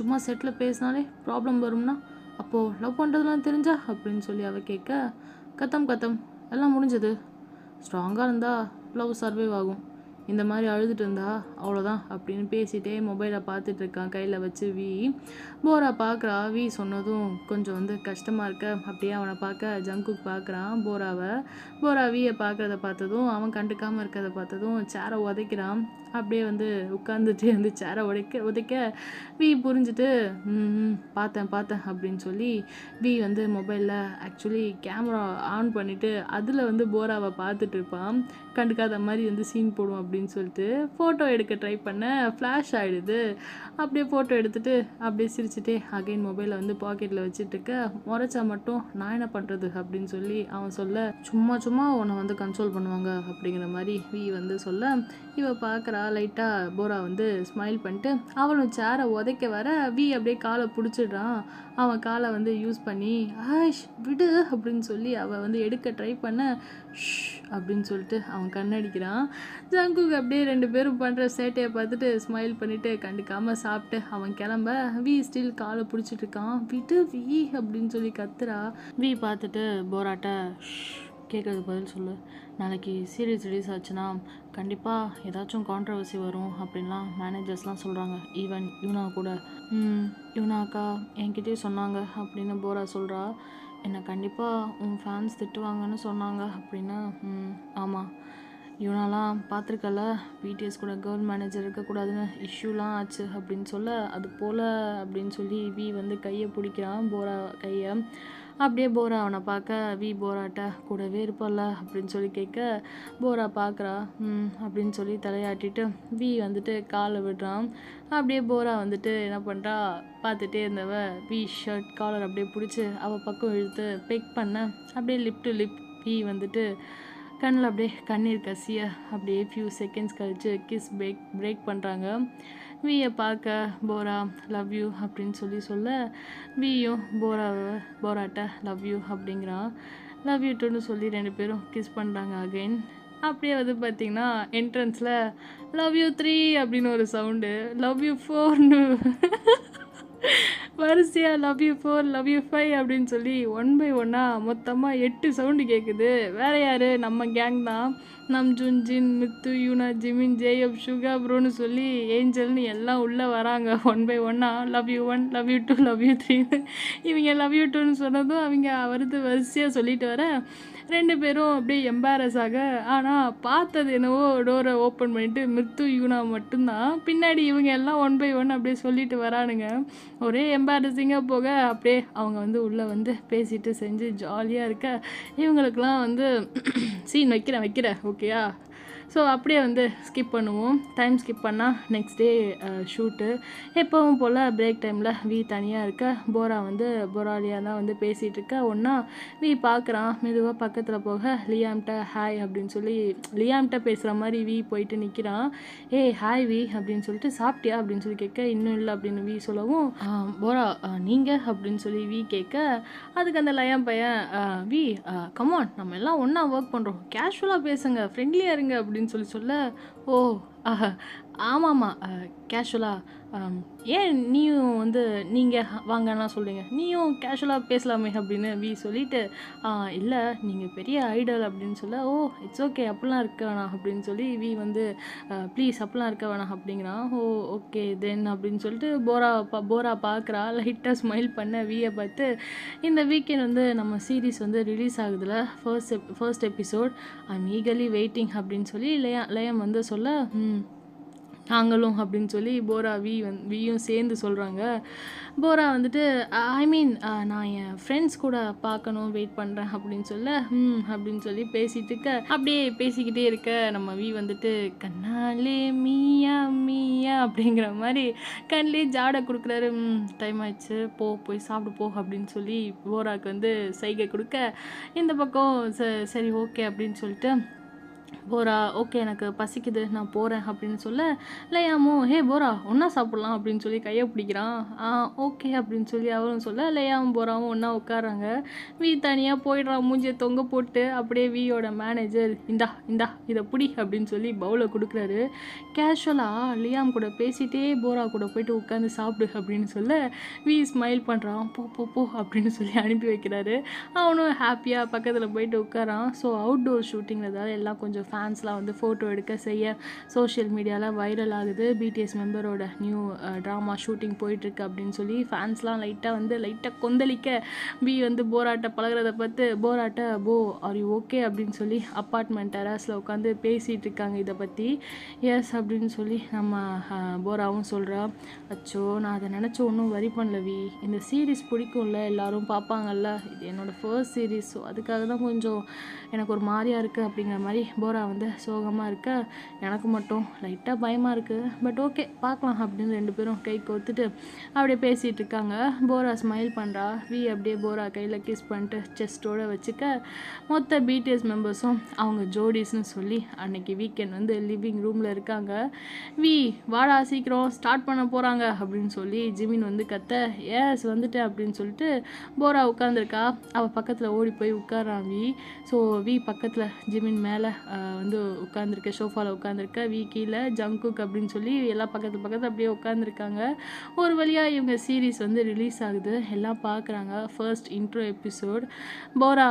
சும்மா செட்டில் பேசினாலே ப்ராப்ளம் வரும்னா அப்போது லவ் பண்ணுறதுலாம் தெரிஞ்சா அப்படின்னு சொல்லி அவள் கேட்க, கத்தம் எல்லாம் முடிஞ்சது, ஸ்ட்ராங்காக இருந்தால் லவ் சர்வைவ் ஆகும், இந்த மாதிரி அழுதுட்டு இருந்தா அவ்வளோதான் அப்படின்னு பேசிகிட்டே மொபைலை பார்த்துட்டு இருக்கான் கையில் வச்சு வி. போரா பார்க்குறா. வி சொன்னதும் கொஞ்சம் வந்து கஷ்டமாக இருக்க அப்படியே அவனை பார்க்க ஜங்குக் பார்க்குறான் போராவை. போரா வியை பார்க்குறத பார்த்ததும் அவன் கண்டுக்காமல் இருக்கிறத பார்த்ததும் சேரை உதைக்கிறான். அப்படியே வந்து உட்காந்துட்டு வந்து சேரை உதைக்க வி புரிஞ்சுட்டு பார்த்தேன் அப்படின்னு சொல்லி வி வந்து மொபைலில் ஆக்சுவலி கேமரா ஆன் பண்ணிவிட்டு அதில் வந்து போராவை பார்த்துட்டு இருப்பான். கண்டுக்காத மாதிரி வந்து சீன் போடும் அப்படின்னு சொல்லிட்டு ஃபோட்டோ எடுக்க ட்ரை பண்ண ஃப்ளாஷ் ஆகிடுது. அப்படியே ஃபோட்டோ எடுத்துகிட்டு அப்படியே சிரிச்சுட்டே அகைன் மொபைலை வந்து பாக்கெட்டில் வச்சுட்டு இருக்க, முறைச்சா மட்டும் நான் என்ன பண்ணுறது அப்படின்னு சொல்லி அவன் சொல்ல, சும்மா உன்னை வந்து கன்சோல் பண்ணுவாங்க அப்படிங்கிற மாதிரி வி வந்து சொல்ல, இவ பார்க்குறா. லைட்டாக போரா வந்து ஸ்மைல் பண்ணிட்டு அவளும் சேரை உதைக்க வர வி அப்படியே காலை பிடிச்சிடுறான். அவன் காலை வந்து யூஸ் பண்ணி ஆஷ் விடு அப்படின்னு சொல்லி அவள் வந்து எடுக்க ட்ரை பண்ண, ஷ் அப்படின்னு சொல்லிட்டு அவன் கண்ணடிக்கிறான். ஜங்குக்கு அப்படியே 2 பேரும் பண்ணுற சேட்டையை பார்த்துட்டு ஸ்மைல் பண்ணிவிட்டு கண்டுக்காமல் சாப்பிட்டு அவன் கிளம்ப வி ஸ்டில் காலை பிடிச்சிட்டு இருக்கான். விடு வி அப்படின்னு சொல்லி கத்துறா. வி பார்த்துட்டு போராட்ட கேட்குறது பதில் சொல்லு, நாளைக்கு சீரியஸ் ரிலீஸ் ஆச்சுன்னா கண்டிப்பாக ஏதாச்சும் கான்ட்ரவர்சி வரும் அப்படின்லாம் மேனேஜர்ஸ்லாம் சொல்கிறாங்க, ஈவன் யூனா கூட. யூனாக்கா என்கிட்டயே சொன்னாங்க அப்படின்னு போரா சொல்கிறா. என்னை கண்டிப்பாக உன் ஃபேன்ஸ் திட்டுவாங்கன்னு சொன்னாங்க அப்படின்னா, ஆமாம் யூனாலாம் பார்த்துருக்கல, பிடிஎஸ் கூட கேர்ள் மேனேஜர் இருக்கக்கூடாதுன்னு இஷ்யூலாம் ஆச்சு அப்படின்னு சொல்ல, அது போல் அப்படின்னு சொல்லி வி வந்து கையை பிடிக்கிறான் போரா கையை. அப்படியே போரா அவனை பார்க்க வி போராட்ட கூடவே இருப்பல்ல அப்படின்னு சொல்லி கேட்க, போரா பார்க்குறா. அப்படின்னு சொல்லி தலையாட்டிட்டு வி வந்துட்டு காலை விடுறான். அப்படியே போரா வந்துட்டு என்ன பண்ணுறா, பார்த்துட்டே இருந்தவ வி ஷர்ட் காலர் அப்படியே பிடிச்சி அவள் பக்கம் இழுத்து பெக் பண்ண, அப்படியே லிப் டு லிப் வி வந்துட்டு கண்ணில் அப்படியே கண்ணீர் கசிய அப்படியே ஃபியூ செகண்ட்ஸ் கழித்து கிஸ் பிரேக் பண்ணுறாங்க. வியை பார்க்க போரா லவ் யூ அப்படின்னு சொல்ல, வியும் போராட்ட லவ் யூ அப்படிங்கிறான். லவ் யூ டூன்னு சொல்லி 2 பேரும் கிஸ் பண்ணுறாங்க அகைன். அப்படியே வந்து பார்த்திங்கன்னா என்ட்ரன்ஸில் லவ் யூ 3 அப்படின்னு ஒரு சவுண்டு, லவ் யூ 4ன்னு வரிசையாக லவ் யூ 4 லவ் யூ 5 அப்படின்னு சொல்லி 1 by 1 மொத்தமாக 8 சவுண்டு கேட்குது. வேறு யார், நம்ம கேங் தான். நம்ஜுன், ஜின், மித்து, யூனா, ஜிமின், ஜேயப், சுகா ப்ரோன்னு சொல்லி ஏஞ்சல்னு எல்லாம் உள்ளே வராங்க 1 by 1 love you 1 love you 2 love you 3. இவங்க லவ் யூ 2ன்னு சொன்னதும் அவங்க வரிசையாக சொல்லிட்டு வர 2 பேரும் அப்படியே எம்பாரஸ் ஆக, ஆனால் பார்த்தது என்னவோ டோரை ஓப்பன் பண்ணிவிட்டு மித்து யூனா மட்டும்தான். பின்னாடி இவங்க எல்லாம் 1 by 1 அப்படியே சொல்லிட்டு வரானுங்க. ஒரே எம்பாரசிங்காக போக அப்படியே அவங்க வந்து உள்ளே வந்து பேசிட்டு செஞ்சு ஜாலியாக இருக்க, இவங்களுக்கெல்லாம் வந்து சீன் வைக்கிறேன் ஓகேயா. ஸோ அப்படியே வந்து ஸ்கிப் பண்ணுவோம். டைம் ஸ்கிப் பண்ணால் நெக்ஸ்ட் டே ஷூட்டு. எப்பவும் போல் பிரேக் டைமில் வி தனியாக இருக்க, போரா வந்து போராலியாக தான் வந்து பேசிகிட்டு இருக்க. ஒன்றா வி பார்க்குறான். மெதுவாக பக்கத்தில் போக லியாம்கிட்ட ஹாய் அப்படின்னு சொல்லி லியாம்கிட்ட பேசுகிற மாதிரி வி போயிட்டு நிற்கிறான். ஏய் ஹாய் வி அப்படின்னு சொல்லிட்டு, சாப்பிட்டியா அப்படின்னு சொல்லி கேட்க, இன்னும் இல்லை அப்படின்னு வி சொல்லவும், போரா நீங்கள் அப்படின்னு சொல்லி வி கேட்க, அதுக்கு அந்த லயம் பையன் வி கமான் நம்ம எல்லாம் ஒன்றா ஒர்க் பண்ணுறோம், கேஷுவலாக பேசுங்க, ஃப்ரெண்ட்லியாக இருங்க அப்படின்னு சொல்ல, ஓ ஆஹா! ஆமாமா. கேஷுவலா ஏன் நீயும் வந்து நீங்க வாங்கலாம் சொல்றீங்க? நீயும் கேஷுவலா பேசலாமே அப்படின்னு வி சொல்லிட்டு, இல்ல நீங்க பெரிய ஐடல் அப்படின்னு சொல்ல, ஓ! இட்ஸ் ஓகே அப்படிலாம் இருக்க வேணாம் அப்படின்னு சொல்லி வி வந்து ப்ளீஸ் அப்படிலாம் இருக்க வேணாம் அப்படிங்கிறான். ஓ! ஓகே தென் அப்படின்னு சொல்லிட்டு போரா பார்க்குறா. லைட்டா ஸ்மைல் பண்ண விய பார்த்து, இந்த வீக்கெண்ட் வந்து நம்ம சீரிஸ் வந்து ரிலீஸ் ஆகுதுல்ல, first episode I am eagerly waiting அப்படின்னு சொல்லி லயம் வந்து சொல்ல, நாங்களும் அப்படின்னு சொல்லி வியும் சேர்ந்து சொல்கிறாங்க. போரா வந்துட்டு ஐ மீன் நான் என் ஃப்ரெண்ட்ஸ் கூட பார்க்கணும் வெயிட் பண்ணுறேன் அப்படின்னு சொல்ல அப்படின்னு சொல்லி பேசிகிட்டு இருக்க, அப்படியே பேசிக்கிட்டே இருக்க நம்ம வி வந்துட்டு கண்ணாலே மீயா மீயா அப்படிங்கிற மாதிரி கண்ணிலே ஜாடை கொடுக்குறாரு. டைம் ஆயிடுச்சு போய் சாப்பிடு போ அப்படின்னு சொல்லி போராக்கு வந்து சைகை கொடுக்க, இந்த பக்கம் சரி ஓகே அப்படின்னு சொல்லிட்டு போரா ஓகே எனக்கு பசிக்குது நான் போகிறேன் அப்படின்னு சொல்ல, லையாமும் ஹே போரா ஒன்றா சாப்பிட்லாம் அப்படின்னு சொல்லி கையை பிடிக்கிறான். ஓகே அப்படின்னு சொல்லி அவரும் சொல்ல, லையாவும் போராவும் ஒன்றா உட்காராங்க. வி தனியாக போயிடுறான் மூஞ்சியை தொங்க போட்டு. அப்படியே வியோட மேனேஜர் இந்தா இதை பிடி அப்படின்னு சொல்லி பவுலை கொடுக்குறாரு. கேஷுவலாக லியாம் கூட பேசிகிட்டே போரா கூட போயிட்டு உட்காந்து சாப்பிடு அப்படின்னு சொல்ல, வி ஸ்மைல் பண்ணுறான். போ அப்படின்னு சொல்லி அனுப்பி வைக்கிறாரு. அவனும் ஹாப்பியாக பக்கத்தில் போயிட்டு உட்காரான். ஸோ அவுட்டோர் ஷூட்டிங்கிறதால எல்லாம் கொஞ்சம் ஃபேன்ஸ்லாம் வந்து ஃபோட்டோ எடுக்க செய்ய சோஷியல் மீடியாவில் வைரல் ஆகுது. பிடிஎஸ் மெம்பரோட நியூ ட்ராமா ஷூட்டிங் போயிட்டுருக்கு அப்படின்னு சொல்லி ஃபேன்ஸ்லாம் லைட்டாக கொந்தளிக்க, பி வந்து போராட்ட பழகிறத பார்த்து போ ஆர் யூ ஓகே அப்படின்னு சொல்லி அப்பார்ட்மெண்ட் டெராஸில் உட்காந்து பேசிகிட்டு இருக்காங்க இதை பற்றி. எஸ் அப்படின்னு சொல்லி நம்ம போராவும் சொல்கிறா. அச்சோ நான் அதை நினச்சி ஒன்றும் வரி பண்ணல வி, இந்த சீரீஸ் பிடிக்கும்ல எல்லாரும் பார்ப்பாங்கல்ல, இது என்னோடய ஃபர்ஸ்ட் சீரீஸ், ஸோ அதுக்காக தான் கொஞ்சம் எனக்கு ஒரு மாதிரியாக இருக்குது அப்படிங்கிற மாதிரி போரா வந்து சோகமாக இருக்க, எனக்கு மட்டும் லைட்டாக பயமாக இருக்குது, பட் ஓகே பார்க்கலாம் அப்படின்னு ரெண்டு பேரும் கை கோத்துட்டு அப்படியே பேசிகிட்டு இருக்காங்க. போரா ஸ்மைல் பண்ணுறா. வி அப்படியே போரா கையில் கிஸ் பண்ணிட்டு செஸ்ட்டோடு வச்சுக்க, மொத்த பிடிஎஸ் மெம்பர்ஸும் அவங்க ஜோடிஸ்னு சொல்லி அன்னைக்கு வீக்கெண்ட் வந்து லிவிங் ரூமில் இருக்காங்க. வி வாடா சீக்கிரம் ஸ்டார்ட் பண்ண போகிறாங்க அப்படின்னு சொல்லி ஜிமின் வந்து கத்த, எஸ் வந்துட்டேன் அப்படின்னு சொல்லிட்டு போரா உட்காந்துருக்கா. அவள் பக்கத்தில் ஓடி போய் உட்காரான் வி. ஸோ வி பக்கத்தில் ஜிமின் மேலே வந்து உட்காந்துருக்க, சோஃபாவில் உட்காந்துருக்க, வி கீழே ஜங்குக் அப்படின்னு சொல்லி எல்லாம் பக்கத்து அப்படியே உட்காந்துருக்காங்க. ஒரு வழியாக இவங்க சீரீஸ் வந்து ரிலீஸ் ஆகுது, எல்லாம் பார்க்குறாங்க. First intro episode. போரா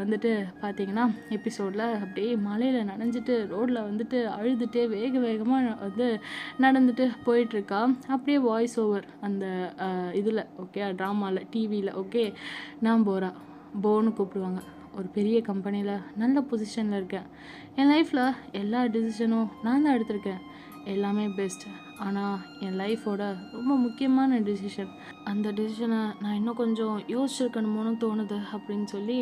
வந்துட்டு பார்த்தீங்கன்னா எபிசோடில் அப்படியே மலையில் நனைஞ்சிட்டு ரோட்டில் வந்துட்டு அழுதுகிட்டே வேகமாக வந்து நடந்துட்டு போயிட்டுருக்கா. அப்படியே வாய்ஸ் ஓவர் அந்த இதில் ஓகே ட்ராமாவில் டிவியில் ஓகே, நான் போன்னு கூப்பிடுவாங்க, ஒரு பெரிய கம்பெனியில் நல்ல பொசிஷனில் இருக்கேன், என் லைஃப்பில் எல்லா டிசிஷனும் நான் தான் எடுத்திருக்கேன், எல்லாமே பெஸ்ட், ஆனால் என் லைஃபோட ரொம்ப முக்கியமான டிசிஷன், அந்த டிசிஷனை நான் இன்னும் கொஞ்சம் யோசிச்சிருக்கணுமோன்னு தோணுது அப்படின்னு சொல்லி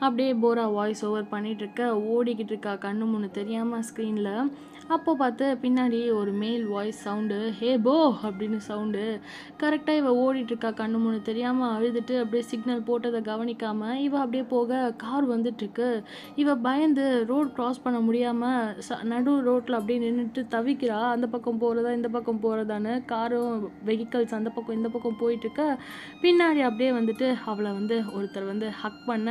அப்படியே போரா வாய்ஸ் ஓவர் பண்ணிகிட்ருக்க, ஓடிக்கிட்டு இருக்கா கண்ணு முன்னு தெரியாமல் ஸ்க்ரீனில். அப்போ பார்த்து பின்னாடி ஒரு மேல் வாய்ஸ் சவுண்டு, ஹே போ அப்படின்னு சவுண்டு. கரெக்டாக இவள் ஓடிட்டுருக்கா கண்ணு முன்னு தெரியாமல் அழுதுட்டு அப்படியே சிக்னல் போட்டதை கவனிக்காமல் இவள் அப்படியே போக கார் வந்துட்டுருக்கு. இவள் பயந்து ரோட் க்ராஸ் பண்ண முடியாமல் நடு ரோட்டில் அப்படியே நின்றுட்டு தவிக்கிறா. அந்த பக்கம் போகிறதா இந்த பக்கம் போகிறதான்னு காரும் வெஹிக்கல்ஸ் அந்த பக்கம் இந்த பக்கம் போயிட்டுருக்க, பின்னாடி அப்படியே வந்துட்டு அவளை வந்து ஒருத்தர் வந்து ஹக் பண்ண,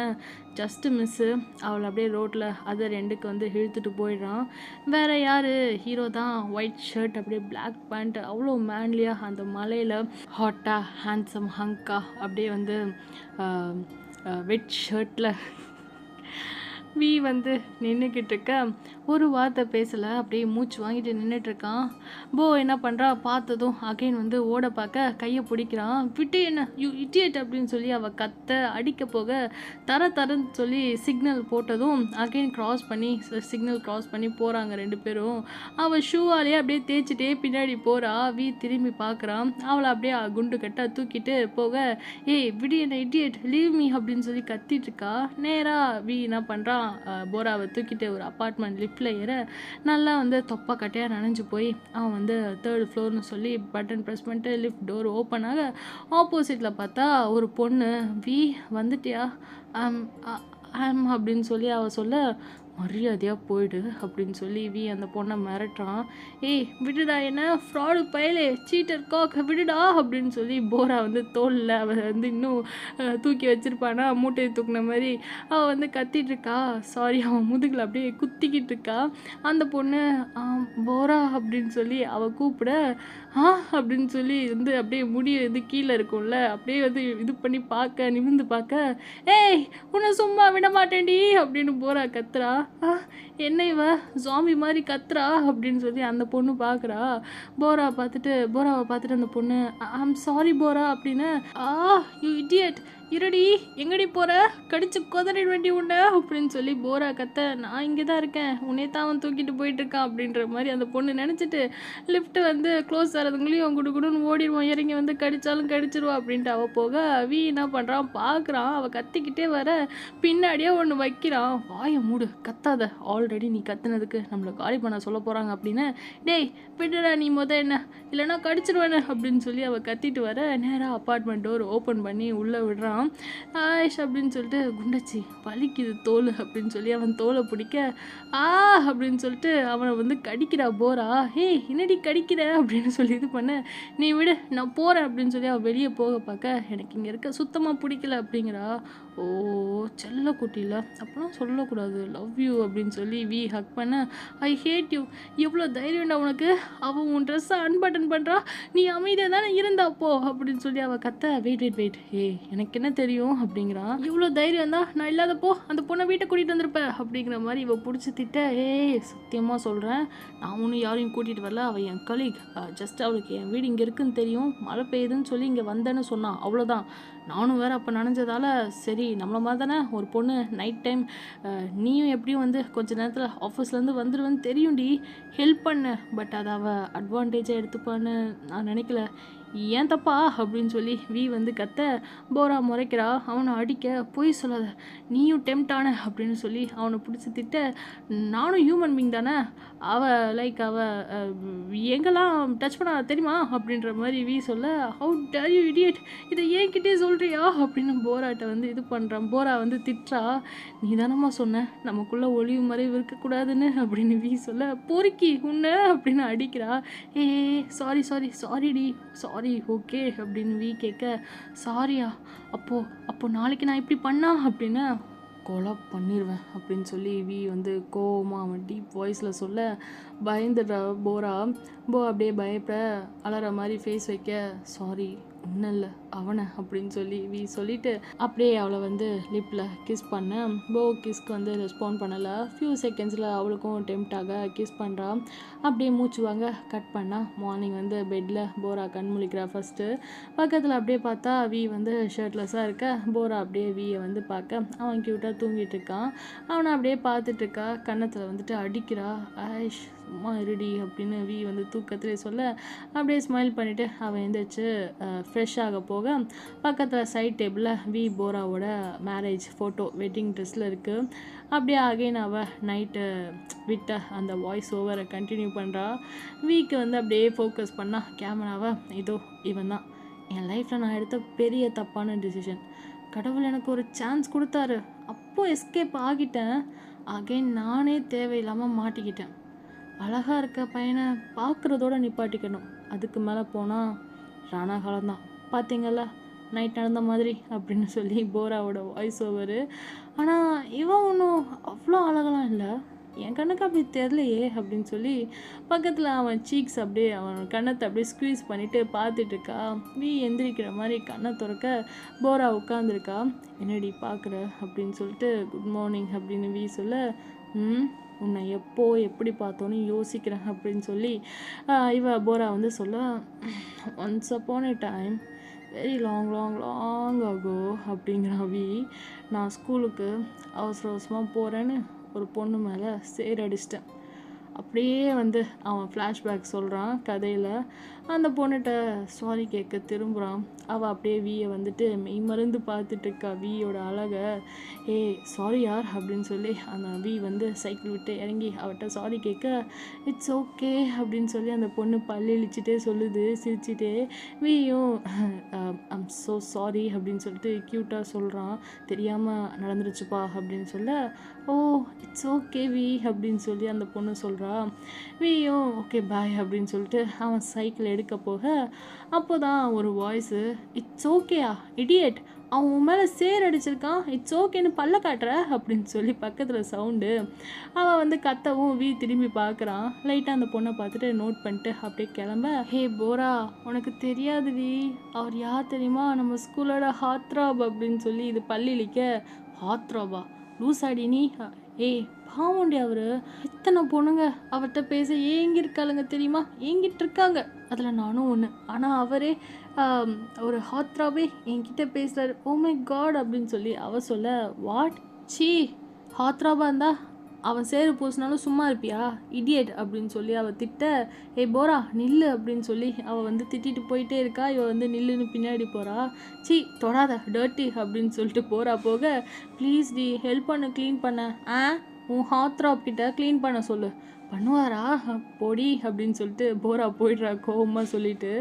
ஜஸ்ட்டு மிஸ்ஸு அவளை அப்படியே ரோட்டில் அதர் எண்டுக்கு வந்து இழுத்துட்டு போயிடுறான். வேறு யார், ஹீரோ தான். ஒயிட் ஷர்ட் அப்படியே பிளாக் பேண்ட், அவ்வளோ மேன்லியாக அந்த மலையில் ஹாட்டாக ஹேண்ட்ஸம் ஹங்கா அப்படியே வந்து வெட் ஷர்ட்டில் வி வந்து நின்றுக்கிட்டு இருக்க, ஒரு வார்த்தை பேசலை, அப்படியே மூச்சு வாங்கிட்டு நின்றுட்டுருக்கான். போ என்ன பண்ணுறா, பார்த்ததும் அகைன் வந்து ஓட பார்க்க கையை பிடிக்கிறான். விட்டு என்ன யூ இட்டியட் அப்படின்னு சொல்லி அவள் கத்த அடிக்க போக தரன்னு சொல்லி சிக்னல் போட்டதும் அகைன் சிக்னல் க்ராஸ் பண்ணி போகிறாங்க ரெண்டு பேரும். அவள் ஷூவாலேயே அப்படியே தேய்ச்சிட்டே பின்னாடி போகிறா. வி திரும்பி பார்க்குறான். அவளை அப்படியே குண்டு கட்டாக தூக்கிட்டு போக, ஏய் விடு என்ன இட்டியட் லீவ் மீ அப்படின்னு சொல்லி கத்திட்டு இருக்கா. நேராக வி என்ன பண்ணுறான், போராவை தூக்கிட்டு ஒரு அப்பார்ட்மெண்ட் லிஃப்டில் ஏற, நல்லா வந்து தொப்பா கட்டையாக நனைஞ்சு போய் அவன் வந்து 3rd ஃப்ளோர்னு சொல்லி பட்டன் ப்ரெஸ் பண்ணிட்டு லிஃப்ட் டோர் ஓப்பன் ஆக, ஆப்போசிட்டில் பார்த்தா ஒரு பொண்ணு, வி வந்துட்டியா அப்படின்னு சொல்லி அவள் சொல்ல, மரியாதையாக போயிடு அப்படின்னு சொல்லி வி அந்த பொண்ணை மிரட்டுறான். ஏய் விடுடா, என்ன ஃப்ராடு பயலே, சீட்டர் காக், விடுடா அப்படின்னு சொல்லி போரா வந்து தோலில் அவள் வந்து இன்னும் தூக்கி வச்சிருப்பானா மூட்டையை தூக்குன மாதிரி அவள் வந்து கத்திட்டு இருக்கா. சாரி, அவன் முதுகில் அப்படியே குத்திக்கிட்டு இருக்கா. அந்த பொண்ணு போரா அப்படின்னு சொல்லி அவள் கூப்பிட அப்படின்னு சொல்லி வந்து அப்படியே முடி வந்து கீழே இருக்கும்ல, அப்படியே வந்து இது பண்ணி பார்க்க, நிமிந்து பார்க்க, ஏய் உன்னை சும்மா விட மாட்டேன்டி அப்படின்னு போரா கத்துறா. என்ன இவ ஜாம்பி மாதிரி கத்துறா அப்படின்னு சொல்லி அந்த பொண்ணு பார்க்குறா. போராவை பார்த்துட்டு அந்த பொண்ணு ஐம் சாரி போரா அப்படின்னு. யூ இடியட், இருடி எங்கடி போகிற, கடிச்சு கொதறிட வேண்டி உண்டை அப்படின்னு சொல்லி போரா கத்த. நான் இங்கே தான் இருக்கேன், உன்னே தான் அவன் தூக்கிட்டு போயிட்டுருக்கான் அப்படின்ற மாதிரி அந்த பொண்ணு நினச்சிட்டு லிஃப்ட்டு வந்து க்ளோஸ் ஆகிறதுங்களையும் குடுன்னு ஓடிடுவான், இறங்கி வந்து கடித்தாலும் கடிச்சிருவா அப்படின்ட்டு அவள் போக வி என்ன பண்ணுறான் பார்க்குறான். அவள் கத்திக்கிட்டே வர பின்னாடியே ஒன்று வைக்கிறான். வாயை மூடு, கத்தாத, ஆல்ரெடி நீ கத்துனதுக்கு நம்மளை காலி பண்ண சொல்ல போகிறாங்க அப்படின்னு. டேய் விடுடா நீ என்ன, இல்லைனா கடிச்சிருவேன்னு அப்படின்னு சொல்லி அவள் கத்திட்டு வர நேராக அப்பார்ட்மெண்ட் டோர் ஓப்பன் பண்ணி உள்ளே விடுறான். ஆயிஷ் அப்படின்னு சொல்லிட்டு, குண்டச்சி வலிக்குது தோல் அப்படின்னு சொல்லி அவன் தோலை பிடிக்க அப்படின்னு சொல்லிட்டு அவனை வந்து கடிக்கிறா போரா. ஏய் என்னடி கடிக்கிற அப்படின்னு சொல்லி இது பண்ண, நீ விடு நான் போகிறேன் அப்படின்னு சொல்லி அவள் வெளியே போக பார்க்க, எனக்கு இங்கே இருக்க சுத்தமாக பிடிக்கல அப்படிங்கிறா. ஓ செல்ல குட்டியில் அப்படிலாம் சொல்லக்கூடாது, லவ் யூ அப்படின்னு சொல்லி வி ஹக் பண்ண, ஐ ஹேட் யூ, எவ்வளோ தைரியம்டா உனக்கு, அவன் உன் ட்ரெஸ்ஸை அன்பட்டன் பண்ணுறா, நீ அமைதியாக தானே இருந்தாப்போ அப்படின்னு சொல்லி அவள் கத்த. வெயிட் எனக்கு என்ன தெரியும் அப்படிங்கிறான். இவ்வளோ தைரியம் தான் நான் இல்லாதப்போ அந்த பொண்ணை வீட்டை கூட்டிகிட்டு வந்திருப்பேன் அப்படிங்கிற மாதிரி இவள் பிடிச்சி திட்ட. சத்தியமாக சொல்கிறேன், நான் ஒன்றும் யாரையும் கூட்டிகிட்டு வரல, அவள் என் கலீக், ஜஸ்ட் அவளுக்கு என் வீடு இங்கே இருக்குன்னு தெரியும், மழை பெய்யுதுன்னு சொல்லி இங்கே வந்தேன்னு சொன்னான், அவ்வளோதான். நானும் வேறு அப்போ நனைஞ்சதால சரி நம்மளை மாதிரி தானே ஒரு பொண்ணு, நைட் டைம் நீயும் எப்படியும் வந்து கொஞ்சம் நேரத்தில் ஆஃபீஸ்லேருந்து வந்துடுவேன்னு தெரியும்டி, ஹெல்ப் பண்ணு, பட் அதை அவள் அட்வான்டேஜாக எடுத்துப்பான்னு நான் நினைக்கல, ஏன் தப்பா அப்படின்னு சொல்லி வி வந்து கத்த. போரா முறைக்கிறா. அவனை அடிக்க, போய் சொல்லாத நீயும் டெம்ட் ஆன அப்படின்னு சொல்லி அவனை பிடிச்சி திட்ட. நானும் ஹியூமன் பீங் தானே, அவள் எங்கெல்லாம் டச் பண்ண தெரியுமா அப்படின்ற மாதிரி வி சொல்ல, ஹவு டேர் யூ இடியட், இதை ஏன்கிட்டே சொல்கிறியா அப்படின்னு போராட்ட வந்து இது பண்ணுறான். போரா வந்து திட்டுறா. நீ தானம்மா சொன்ன நமக்குள்ளே ஒளிவு மறைவு இருக்கக்கூடாதுன்னு அப்படின்னு வி சொல்ல, பொறுக்கி உன்ன அப்படின்னு அடிக்கிறா. சாரிடி சாரி ஓகே அப்படின்னு வி கேட்க, சாரியா, அப்போ நாளைக்கு நான் இப்படி பண்ணா அப்படின்னு கொலை பண்ணிடுவேன் அப்படின்னு சொல்லி வி வந்து கோவமாக அவன் டீப் வாய்ஸில் சொல்ல, பயந்துடுறா போரா. அப்படியே பயப்பட அலற மாதிரி ஃபேஸ் வைக்க, சாரி ஒன்றும் இல்லை அவனை அப்படின்னு சொல்லி வி சொல்லிவிட்டு அப்படியே அவளை வந்து லிப்பில் கிஸ் பண்ண. கிஸ்க்கு வந்து ரெஸ்பாண்ட் பண்ணலை. ஃபியூ செகண்ட்ஸில் அவளுக்கும் டெம்ப்டாக கிஸ் பண்ணுறா. அப்படியே மூச்சு வாங்க கட் பண்ணால் மார்னிங் வந்து பெட்டில் போரா கண் முழிக்கிறா. ஃபஸ்ட்டு பக்கத்தில் அப்படியே பார்த்தா வி வந்து ஷர்ட்லெஸ்ஸாக இருக்க. போரா அப்படியே வியை வந்து பார்க்க அவன் க்யூட்டாக தூங்கிட்டு இருக்கான். அவனை அப்படியே பார்த்துட்ருக்கா. கன்னத்தில் வந்துட்டு அடிக்கிறா. ஐஷ் சும்மா இருடி அப்படின்னு வி வந்து தூக்கத்திலே சொல்ல, அப்படியே ஸ்மைல் பண்ணிவிட்டு அவன் எழுந்திரிச்சு ஃப்ரெஷ் ஆக போக பக்கத்தில் சைட் டேபிளில் வி போராவோட மேரேஜ் ஃபோட்டோ வெட்டிங் ட்ரெஸ்ஸில் இருக்குது. அப்படியே அகைன் அவள் நைட்டு விட்ட அந்த வாய்ஸ் ஓவரை கண்டினியூ பண்ணுறா. வீக்கு வந்து அப்படியே ஃபோக்கஸ் பண்ணால் கேமராவை, இதோ இவன் தான் என் லைஃப்பில் நான் எடுத்த பெரிய தப்பான டிசிஷன், கடவுள் எனக்கு ஒரு சான்ஸ் கொடுத்தாரு, அப்போது எஸ்கேப் ஆகிட்டேன், அகைன் நானே தேவையில்லாமல் மாட்டிக்கிட்டேன், அழகாக இருக்க பையனை பார்க்குறதோட நிப்பாட்டிக்கணும், அதுக்கு மேலே போனால் ரணகாலம்தான், பார்த்தீங்கல்ல நைட் நடந்த மாதிரி அப்படின்னு சொல்லி போராவோட வாய்ஸ் ஓவரு. ஆனால் இவன் ஒன்றும் அவ்வளோ அழகெல்லாம் இல்லை, என் கண்ணுக்கு அப்படி தெரிலையே அப்படின்னு சொல்லி பக்கத்தில் அவன் சீக்ஸ் அப்படியே அவன் கண்ணத்தை அப்படியே ஸ்க்வீஸ் பண்ணிவிட்டு பார்த்துட்ருக்கா. வீ எந்திரிக்கிற மாதிரி கண்ணை திறக்க போரா உட்காந்துருக்கா. என்னடி பார்க்குற அப்படின்னு சொல்லிட்டு குட் மார்னிங் அப்படின்னு வீ சொல்ல, உன்னை எப்படி பார்த்தோன்னு யோசிக்கிறேன் அப்படின்னு சொல்லி இவ போரா வந்து சொல்ல, once upon a time very long ago அப்படிங்கிறாவி, நான் ஸ்கூலுக்கு அவசரமாக போகிறேன்னு ஒரு பொண்ணு மேலே சேரடிச்சிட்டேன். அப்படியே வந்து அவன் ஃப்ளாஷ்பேக் சொல்கிறான் கதையில். அந்த பொண்ணுகிட்ட சாரி கேட்க திரும்புகிறான். அவள் அப்படியே வீயை வந்துட்டு மெய் மருந்து பார்த்துட்ருக்கா வீயோட அழகை. சாரி யார் அப்படின்னு சொல்லி அந்த வீ வந்து சைக்கிள் விட்டு இறங்கி அவட்ட சாரி கேட்க, இட்ஸ் ஓகே அப்படின்னு சொல்லி அந்த பொண்ணு பல்லு இழிச்சிட்டே சொல்லுது சிரிச்சிட்டே. வீயும் ஐம் ஸோ சாரி அப்படின்னு சொல்லிட்டு க்யூட்டாக சொல்கிறான். தெரியாமல் நடந்துருச்சுப்பா அப்படின்னு சொல்ல, ஓ இட்ஸ் ஓகே வி அப்படின்னு சொல்லி அந்த பொண்ணு சொல்கிறா. வியும் ஓகே பாய் அப்படின்னு சொல்லிட்டு அவன் சைக்கிள் எடுக்க போக அப்போ தான் ஒரு வாய்ஸு, இட்ஸ் ஓகேயா இடியட், அவன் உன் மேலே சேர் அடிச்சிருக்கான், இட்ஸ் ஓகேன்னு பல்ல காட்டுற அப்படின்னு சொல்லி பக்கத்தில் சவுண்டு. அவன் வந்து கத்தவும் வி திரும்பி பார்க்குறான். லைட்டாக அந்த பொண்ணை பார்த்துட்டு நோட் பண்ணிட்டு அப்படியே கிளம்ப, ஹே போரா உனக்கு தெரியாது வி, அவர் யார் தெரியுமா, நம்ம ஸ்கூலோட ஹாத்ராப் அப்படின்னு சொல்லி இது பள்ளிலிக்க. ஹாத்ராபா லூசாடி நீ, ஏய் பாவண்டி அவரு, இத்தனை பொண்ணுங்க அவர்கிட்ட பேச ஏங்கிருக்காளுங்க தெரியுமா, ஏங்கிட்டு இருக்காங்க, அதில் நானும் ஒன்று. ஆனால் அவரே ஒரு ஹாத்ராபே என்கிட்ட பேசுகிறாரு, ஓ மை காட் அப்படின்னு சொல்லி அவ சொல்ல, வாட் சீ ஹாத்ராபா இருந்தா அவன் சேரு பூசினாலும் சும்மா இருப்பியா இடியட் அப்படின்னு சொல்லி அவள் திட்ட, ஏ போரா நில்லு அப்படின்னு சொல்லி அவள் வந்து திட்டிட்டு போயிட்டே இருக்கா. இவள் வந்து நில்லுன்னு பின்னாடி போகிறா. சீ தொடாத டர்ட்டி அப்படின்னு சொல்லிட்டு போகிறா. போக ப்ளீஸ் டி ஹெல்ப் பண்ண க்ளீன் பண்ண. உன் ஹாத்ராப் கிட்ட க்ளீன் பண்ண சொல்லு. பண்ணுவாரா பொடி அப்படின்னு சொல்லிட்டு போரா போயிடுறா கோவமாக சொல்லிட்டு.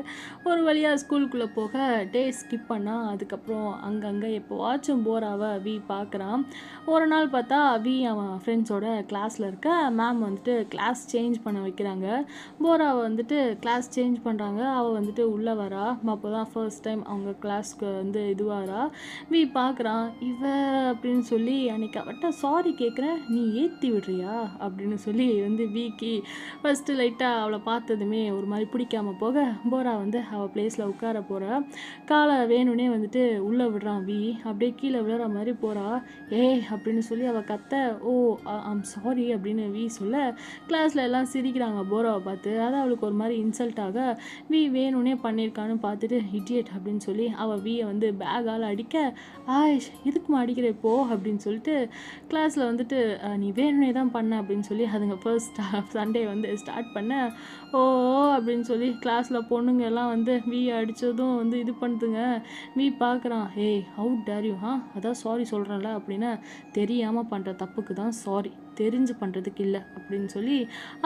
ஒரு வழியாக ஸ்கூலுக்குள்ளே போக டே ஸ்கிப் பண்ணால் அதுக்கப்புறம் அங்கங்கே எப்போ வாட்சும் போராவை வி பார்க்குறான். ஒரு நாள் பார்த்தா வி அவன் ஃப்ரெண்ட்ஸோட கிளாஸில் இருக்க. மேம் வந்துட்டு கிளாஸ் சேஞ்ச் பண்ண வைக்கிறாங்க. போராவை வந்துட்டு கிளாஸ் சேஞ்ச் பண்ணுறாங்க. அவள் வந்துட்டு உள்ளே வரா. அப்போ தான் ஃபர்ஸ்ட் டைம் அவங்க கிளாஸ்க்கு வந்து இதுவாரா. வி பார்க்குறான். இவ அப்படின்னு சொல்லி அன்றைக்கி அவட்ட சாரி கேட்குறேன், நீ ஏற்றி விடுறியா அப்படின்னு சொல்லி வந்து வீக்கி ஃபஸ்ட்டு லைட்டாக அவளை பார்த்ததுமே ஒரு மாதிரி பிடிக்காம போக போரா வந்து அவள் பிளேஸில் உட்கார போகிறா. காலை வேணும்னே வந்துட்டு உள்ளே விடுறான் வி. அப்படியே கீழே விழுற மாதிரி போகிறா. ஏய் அப்படின்னு சொல்லி அவள் கத்த, ஓ ஐம் சாரி அப்படின்னு வி சொல்ல கிளாஸில் எல்லாம் சிரிக்கிறாங்க போராவை பார்த்து. அது அவளுக்கு ஒரு மாதிரி இன்சல்ட் ஆக வி வேணும்னே பண்ணியிருக்கான்னு பார்த்துட்டு இடியட் அப்படின்னு சொல்லி அவள் வியை வந்து பேக்கால் அடிக்க, ஆயிஷ் இதுக்குமா அடிக்கிற இப்போ அப்படின்னு சொல்லிட்டு கிளாஸில் வந்துட்டு நீ வேணும்னே தான் பண்ண அப்படின்னு சொல்லி அதுங்க ஃபர்ஸ்ட் சண்டே வந்து ஸ்டார்ட் பண்ண. ஓ அப்படின்னு சொல்லி கிளாஸில் பொண்ணுங்க எல்லாம் வந்து வி அடித்ததும் வந்து இது பண்ணுதுங்க. வி பார்க்குறான். ஏய் ஹவு டேர் யூ அதான் சாரி சொல்கிறேன்ல அப்படின்னா, தெரியாமல் பண்ணுற தப்புக்கு தான் சாரி, தெரிஞ்சு பண்ணுறதுக்கு இல்லை அப்படின்னு சொல்லி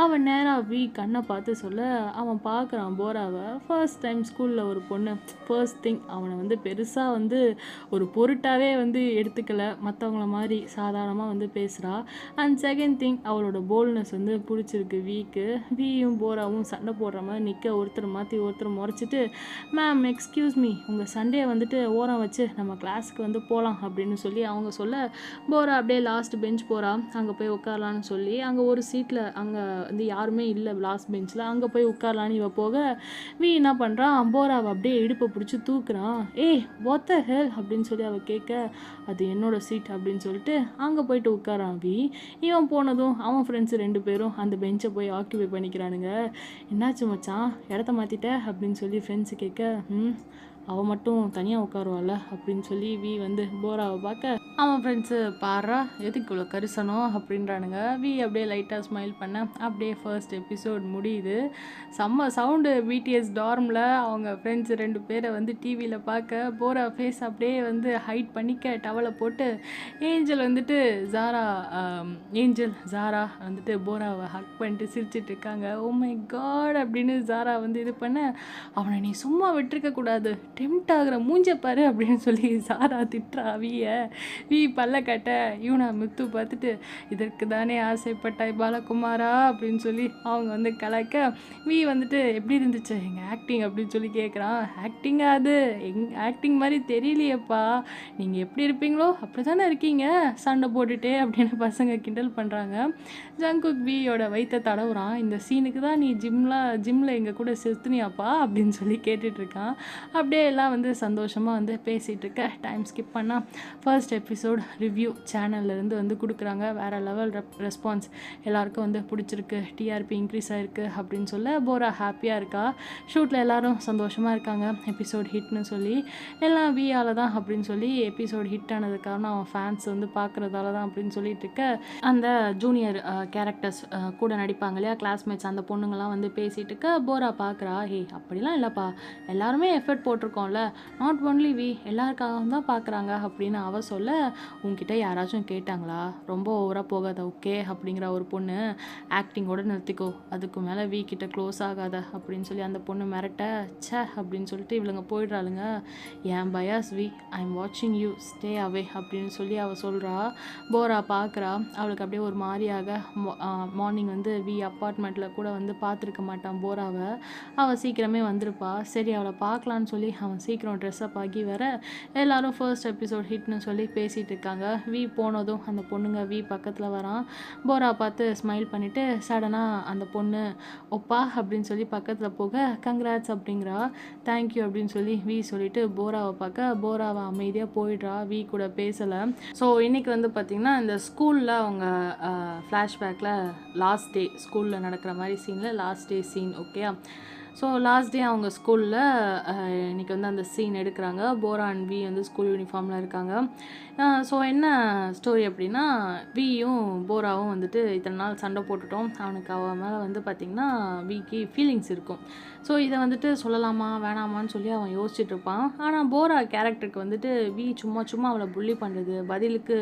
அவன் நேராக வி கண்ணை பார்த்து சொல்ல அவன் பார்க்குறான் போராவை. ஃபர்ஸ்ட் டைம் ஸ்கூலில் ஒரு பொண்ணு ஃபர்ஸ்ட் திங் அவனை வந்து பெருசாக வந்து ஒரு பொருட்டாகவே வந்து எடுத்துக்கலை, மற்றவங்கள மாதிரி சாதாரணமாக வந்து பேசுகிறா. அண்ட் செகண்ட் திங் அவளோட போல்ட்னஸ் வந்து பிடிச்சிருக்கு வீக்கு. வியும் போராவும் சண்டை போடுற மாதிரி நிற்க ஒருத்தர் மாற்றி ஒருத்தர் முறைச்சிட்டு, மேம் எக்ஸ்கியூஸ் மீ உங்கள் சண்டையை வந்துட்டு ஓரம் வச்சு நம்ம கிளாஸுக்கு வந்து போகலாம் அப்படின்னு சொல்லி அவங்க சொல்ல போரா அப்படியே லாஸ்ட் பெஞ்ச் போகிறா. அங்கே போய் உட்காரலான்னு சொல்லி அங்கே ஒரு சீட்டில் அங்கே வந்து யாருமே இல்லை லாஸ்ட் பெஞ்சில், அங்கே போய் உட்காரலான்னு இவ போக வி என்ன பண்ணுறான், போராவை அப்படியே இடுப்பை பிடிச்சி தூக்குறான். ஏய் வாட் த ஹெல் அப்படின்னு சொல்லி அவள் கேட்க, அது என்னோட சீட் அப்படின்னு சொல்லிட்டு அங்கே போயிட்டு உட்காரான் வி. இவன் போனதும் அவன் ஃப்ரெண்ட்ஸு 2 பேரும் அந்த பெஞ்சை போய் ஆக்கியூபை பண்ணிக்கிறானுங்க. என்னாச்சு மச்சான் இடத்த மாற்றிட்ட அப்படின்னு சொல்லி ஃப்ரெண்ட்ஸு கேட்க, அவள் மட்டும் தனியாக உட்காருவாள் அப்படின்னு சொல்லி வி வந்து போராவை பார்க்க அவன் ஃப்ரெண்ட்ஸு பாரா எதுக்கு இவ்வளோ கரிசனம் அப்படின்றானுங்க. வி அப்படியே லைட்டாக ஸ்மைல் பண்ண அப்படியே ஃபர்ஸ்ட் எபிசோட் முடியுது. செம்ம சவுண்டு பிடிஎஸ் டார்மில் அவங்க ஃப்ரெண்ட்ஸு 2 பேரை வந்து டிவியில் பார்க்க போரா ஃபேஸ் அப்படியே வந்து ஹைட் பண்ணிக்க டவலை போட்டு ஏஞ்சல் வந்துட்டு ஜாரா வந்துட்டு போராவை ஹக் பண்ணிட்டு சிரிச்சிட்டு இருக்காங்க. ஓ மை காட் அப்படின்னு ஜாரா வந்து இது பண்ண, அவனை நீ சும்மா விட்டுருக்க கூடாது, டெம்ட் ஆகிற மூஞ்ச பாரு அப்படின்னு சொல்லி ஜாரா திட்டுறா வி பல்ல கட்ட. இவனா முத்து பார்த்துட்டு இதற்கு தானே ஆசைப்பட்டாய் பாலகுமாரா அப்படின்னு சொல்லி அவங்க வந்து கலாய்க்க வி வந்துட்டு எப்படி இருந்துச்சு எங்கள் ஆக்டிங் அப்படின்னு சொல்லி கேட்குறான். ஆக்டிங்கா அது ஆக்டிங் மாதிரி தெரியலையேப்பா, நீங்கள் எப்படி இருப்பீங்களோ அப்படி தானே இருக்கீங்க சண்டை போட்டுட்டே அப்படின்னு பசங்க கிண்டல் பண்ணுறாங்க. ஜங்குக் வியோட வயிற்ற தடவுறான். இந்த சீனுக்கு தான் நீ ஜிம்மில் எங்கள் கூட செத்துனியாப்பா அப்படின்னு சொல்லி கேட்டுட்ருக்கான். அப்படியே எல்லாம் வந்து சந்தோஷமாக வந்து பேசிகிட்டு இருக்க டைம் ஸ்கிப் பண்ணால் ஃபர்ஸ்ட் எபிசோட் ரிவ்யூ சேனல்லேருந்து வந்து கொடுக்குறாங்க. வேறு லெவல் ரெஸ்பான்ஸ், எல்லாருக்கும் வந்து பிடிச்சிருக்கு, டிஆர்பி இன்க்ரீஸ் ஆகிருக்கு அப்படின்னு சொல்ல போரா ஹாப்பியாக இருக்கா. ஷூட்டில் எல்லோரும் சந்தோஷமாக இருக்காங்க. எபிசோட் ஹிட்னு சொல்லி எல்லாம் வியால் தான் அப்படின்னு சொல்லி எபிசோட் ஹிட் ஆனது காரணம் அவன் ஃபேன்ஸ் வந்து பார்க்குறதால தான் அப்படின்னு சொல்லிட்டு இருக்க. அந்த ஜூனியர் கேரக்டர்ஸ் கூட நடிப்பாங்க இல்லையா கிளாஸ்மேட்ஸ், அந்த பொண்ணுங்கள்லாம் வந்து பேசிகிட்டு இருக்க. போரா பார்க்குறா, ஹே அப்படிலாம் இல்லைப்பா எல்லாருமே எஃபர்ட் போட்டிருக்கோம் இருக்கோம்ல, நாட் ஒன்லி வி, எல்லாருக்காகவும் தான் பார்க்குறாங்க அப்படின்னு அவ சொல்ல, உன்கிட்ட யாராச்சும் கேட்டாங்களா, ரொம்ப ஓவராக போகாத ஓகே அப்படிங்கிற ஒரு பொண்ணு, ஆக்டிங்கோட நிறுத்திக்கோ, அதுக்கு மேலே வி கிட்ட க்ளோஸ் ஆகாத அப்படின்னு சொல்லி அந்த பொண்ணு மிரட்ட, சே அப்படின்னு சொல்லிட்டு இவளுங்க போயிடுறாளுங்க. என் பயாஸ் வி, ஐ எம் வாட்சிங் யூ, ஸ்டே அவே அப்படின்னு சொல்லி அவள் சொல்கிறா. போரா பார்க்குறா, அவளுக்கு அப்படியே ஒரு மாதிரியாக. மார்னிங் வந்து வி அப்பார்ட்மெண்ட்டில் கூட வந்து பார்த்துருக்க மாட்டான் போராவை, அவள் சீக்கிரமே வந்திருப்பா. சரி அவளை பார்க்கலான்னு சொல்லி அவன் சீக்கிரம் ட்ரெஸ்அப் ஆகி வர, எல்லாரும் ஃபர்ஸ்ட் எபிசோட் ஹிட்னு சொல்லி பேசிகிட்டு இருக்காங்க. வி போனதும் அந்த பொண்ணுங்க வி பக்கத்தில் வரான். போரா பார்த்து ஸ்மைல் பண்ணிவிட்டு சடனாக அந்த பொண்ணு ஒப்பா அப்படின்னு சொல்லி பக்கத்தில் போக, கங்க்ராட்ஸ் அப்படிங்கிறா. தேங்க்யூ அப்படின்னு சொல்லி வி சொல்லிட்டு போராவை பார்க்க, போராவை அமைதியாக போயிடுறா, வி கூட பேசலை. ஸோ இன்றைக்கி வந்து பார்த்திங்கன்னா இந்த ஸ்கூலில் அவங்க ஃப்ளாஷ்பேக்கில் லாஸ்ட் டே ஸ்கூலில் நடக்கிற மாதிரி சீனில் last day scene. Okay, so last day அவங்க ஸ்கூலில் இன்றைக்கி வந்து அந்த சீன் எடுக்கிறாங்க. போரா அண்ட் வி வந்து ஸ்கூல் யூனிஃபார்மில் இருக்காங்க. ஸோ என்ன ஸ்டோரி அப்படின்னா, வியும் போராவும் வந்துட்டு இத்தனை நாள் சண்டை போட்டுட்டோம், அவனுக்கு அவன் மேலே வந்து பார்த்திங்கன்னா விக்கு ஃபீலிங்ஸ் இருக்கும். ஸோ இதை வந்துட்டு சொல்லலாமா வேணாமான்னு சொல்லி அவன் யோசிச்சுட்டு இருப்பான். ஆனால் போரா கேரக்டருக்கு வந்துட்டு வி சும்மா சும்மா அவளை புள்ளி பண்ணுறது, பதிலுக்கு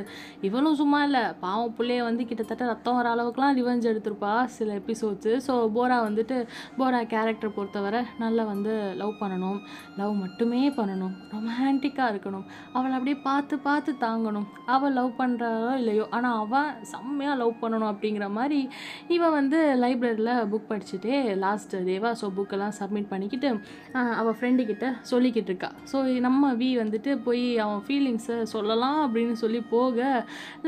இவளும் சும்மா இல்லை, பாவம் பிள்ளைய வந்து கிட்டத்தட்ட ரத்தம் வர அளவுக்குலாம் ரிவெஞ்ச் எடுத்திருப்பா சில எபிசோட்ஸு. ஸோ போரா வந்துட்டு போரா கேரக்டர் பொறுத்தவரை நல்லா வந்து லவ் பண்ணணும், லவ் மட்டுமே பண்ணணும், ரொமான்டிக்காக இருக்கணும், அவளை அப்படியே பார்த்து பார்த்து தாங்கணும், அவள் லவ் பண்ணுறாளோ இல்லையோ ஆனால் அவள் செம்மையாக லவ் பண்ணணும் அப்படிங்கிற மாதிரி இவன் வந்து லைப்ரரியில் புக் படிச்சுட்டே லாஸ்ட் டேவா. ஸோ புக்கெல்லாம் சப்மிட் பண்ணிக்கிட்டு அவள் ஃப்ரெண்டுக்கிட்ட சொல்லிக்கிட்டு இருக்கா. ஸோ நம்ம வி வந்துட்டு போய் அவன் ஃபீலிங்ஸை சொல்லலாம் அப்படின்னு சொல்லி போக,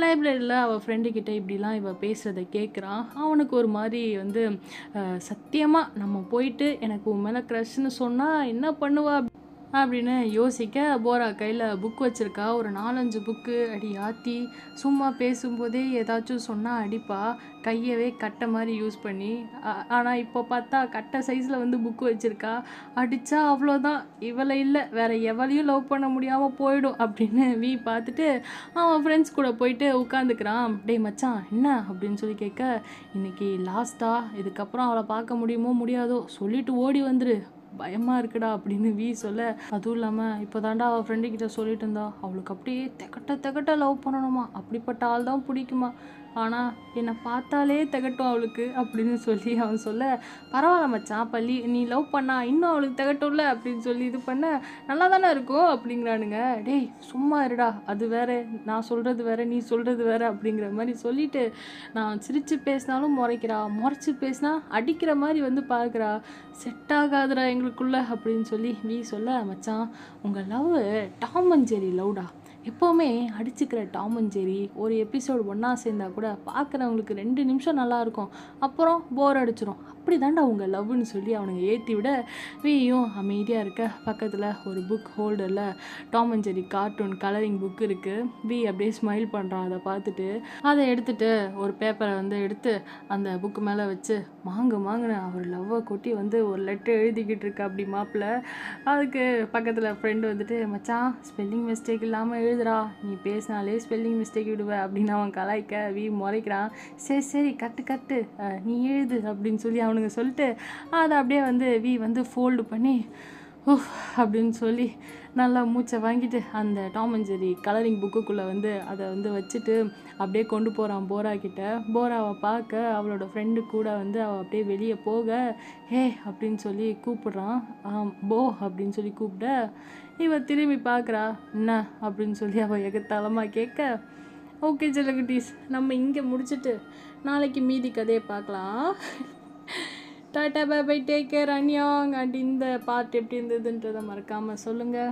லைப்ரரியில் அவள் ஃப்ரெண்டுக்கிட்ட இப்படிலாம் இவள் பேசுகிறத கேட்குறான். அவனுக்கு ஒரு மாதிரி வந்து சத்தியமாக நம்ம போயிட்டு எனக்கு உன் மேலே க்ரஷ்ன்னு சொன்னால் என்ன பண்ணுவா அப்படின்னு யோசிக்க, போரா கையில் புக் வச்சுருக்கா, ஒரு 4-5 புக்கு. அடி ஆத்தி, சும்மா பேசும்போதே ஏதாச்சும் சொன்னால் அடிப்பா, கையவே கட்டை மாதிரி யூஸ் பண்ணி. ஆனால் இப்போ பார்த்தா கட்டை சைஸில் வந்து புக்கு வச்சுருக்கா, அடித்தா அவ்வளோதான், இவளை இல்லை வேறு எவளையும் லவ் பண்ண முடியாமல் போயிடும் அப்படின்னு வி பார்த்துட்டு அவன் ஃப்ரெண்ட்ஸ் கூட போயிட்டு உட்காந்துக்கிறான். டேய் மச்சான் என்ன அப்படின்னு சொல்லி கேட்க, இன்றைக்கி லாஸ்ட்டா, இதுக்கப்புறம் அவளை பார்க்க முடியுமோ முடியாதோ சொல்லிட்டு ஓடி வந்துரு, பயமாக இருக்குடா அப்படின்னு வி சொல்ல, அதுவும் இல்லாமல் இப்போ தாண்டா அவள் ஃப்ரெண்டுக்கிட்ட சொல்லிட்டு இருந்தா, அவளுக்கு அப்படியே திகட்ட லவ் பண்ணணுமா, அப்படிப்பட்ட ஆள் தான் பிடிக்குமா, ஆனால் என்னை பார்த்தாலே திகட்டும் அவளுக்கு அப்படின்னு சொல்லி அவன் சொல்ல, பரவாயில்ல மச்சான் பள்ளி, நீ லவ் பண்ணா இன்னும் அவளுக்கு திகட்டும்ல அப்படின்னு சொல்லி இது பண்ண நல்லா தானே இருக்கும் அப்படிங்கிறானுங்க. டேய் சும்மா இருடா, அது வேற, நான் சொல்கிறது வேற, நீ சொல்கிறது வேற அப்படிங்கிற மாதிரி சொல்லிட்டு, நான் சிரித்து பேசினாலும் முறைக்கிறா, முறைச்சி பேசினா அடிக்கிற மாதிரி வந்து பார்க்குறா, செட் ஆகாதுடா எங்களுக்குள்ள அப்படின்னு சொல்லி வி சொல்ல, மச்சான் உங்கள் லவ் டாம் அண்ட் ஜெரி லவ்டா, எப்போவுமே அடிச்சுக்கிற டாம் அண்ட் ஜெரி ஒரு எபிசோடு ஒன்றா சேர்ந்தா கூட பார்க்குறவங்களுக்கு 2 நிமிஷம் நல்லாயிருக்கும், அப்புறம் போர் அடிச்சிடும், அப்படி தாண்டா உங்கள் லவ்னு சொல்லி அவனுங்க ஏற்றி விட, வியும் அமைதியாக இருக்க பக்கத்தில் ஒரு புக் ஹோல்டரில் Tom and Jerry cartoon colouring book இருக்குது. வி அப்படியே ஸ்மைல் பண்ணுறான் அதை பார்த்துட்டு. அதை எடுத்துகிட்டு ஒரு பேப்பரை வந்து எடுத்து அந்த புக்கு மேலே வச்சு மாங்குன்னு அவர் லவ்வை கொட்டி வந்து ஒரு லெட்டர் எழுதிக்கிட்டு இருக்கா அப்படி மாப்பிள்ள. அதுக்கு பக்கத்தில் ஃப்ரெண்டு வந்துட்டு, மச்சான் ஸ்பெல்லிங் மிஸ்டேக் இல்லாமல் எழுதுறா, நீ பேசினாலே ஸ்பெல்லிங் மிஸ்டேக் விடுவேன் அப்படின்னு அவன் கலாய்க்க, வி முறைக்கிறான். சரி கட்டு நீ எழுது அப்படின்னு சொல்லி அவனுங்க சொல்லிட்டு அதை அப்படியே வந்து வி வந்து ஃபோல்டு பண்ணி அப்படின்னு சொல்லி நல்லா மூச்சை வாங்கிட்டு அந்த டாம் அண்ட் ஜெரி கலரிங் புக்குக்குள்ளே வந்து அதை வந்து வச்சுட்டு அப்படியே கொண்டு போகிறான் போரா கிட்ட. போராவை பார்க்க அவளோட ஃப்ரெண்டு கூட வந்து அவள் அப்படியே வெளியே போக, ஹே அப்படின்னு சொல்லி கூப்பிடுறான். போ அப்படின்னு சொல்லி கூப்பிட, இவள் திரும்பி பார்க்குறா, என்ன அப்படின்னு சொல்லி அவள் எகத்தாளமாக கேட்க, ஓகே ஜெலகுட்டீஸ் நம்ம இங்கே முடிச்சுட்டு நாளைக்கு மீதி கதையை பார்க்கலாம். Tata bye bye, take care, அன்யாங். அண்ட் இந்த பார்ட் எப்படி இருந்ததுன்றதை மறக்காமல் சொல்லுங்கள்.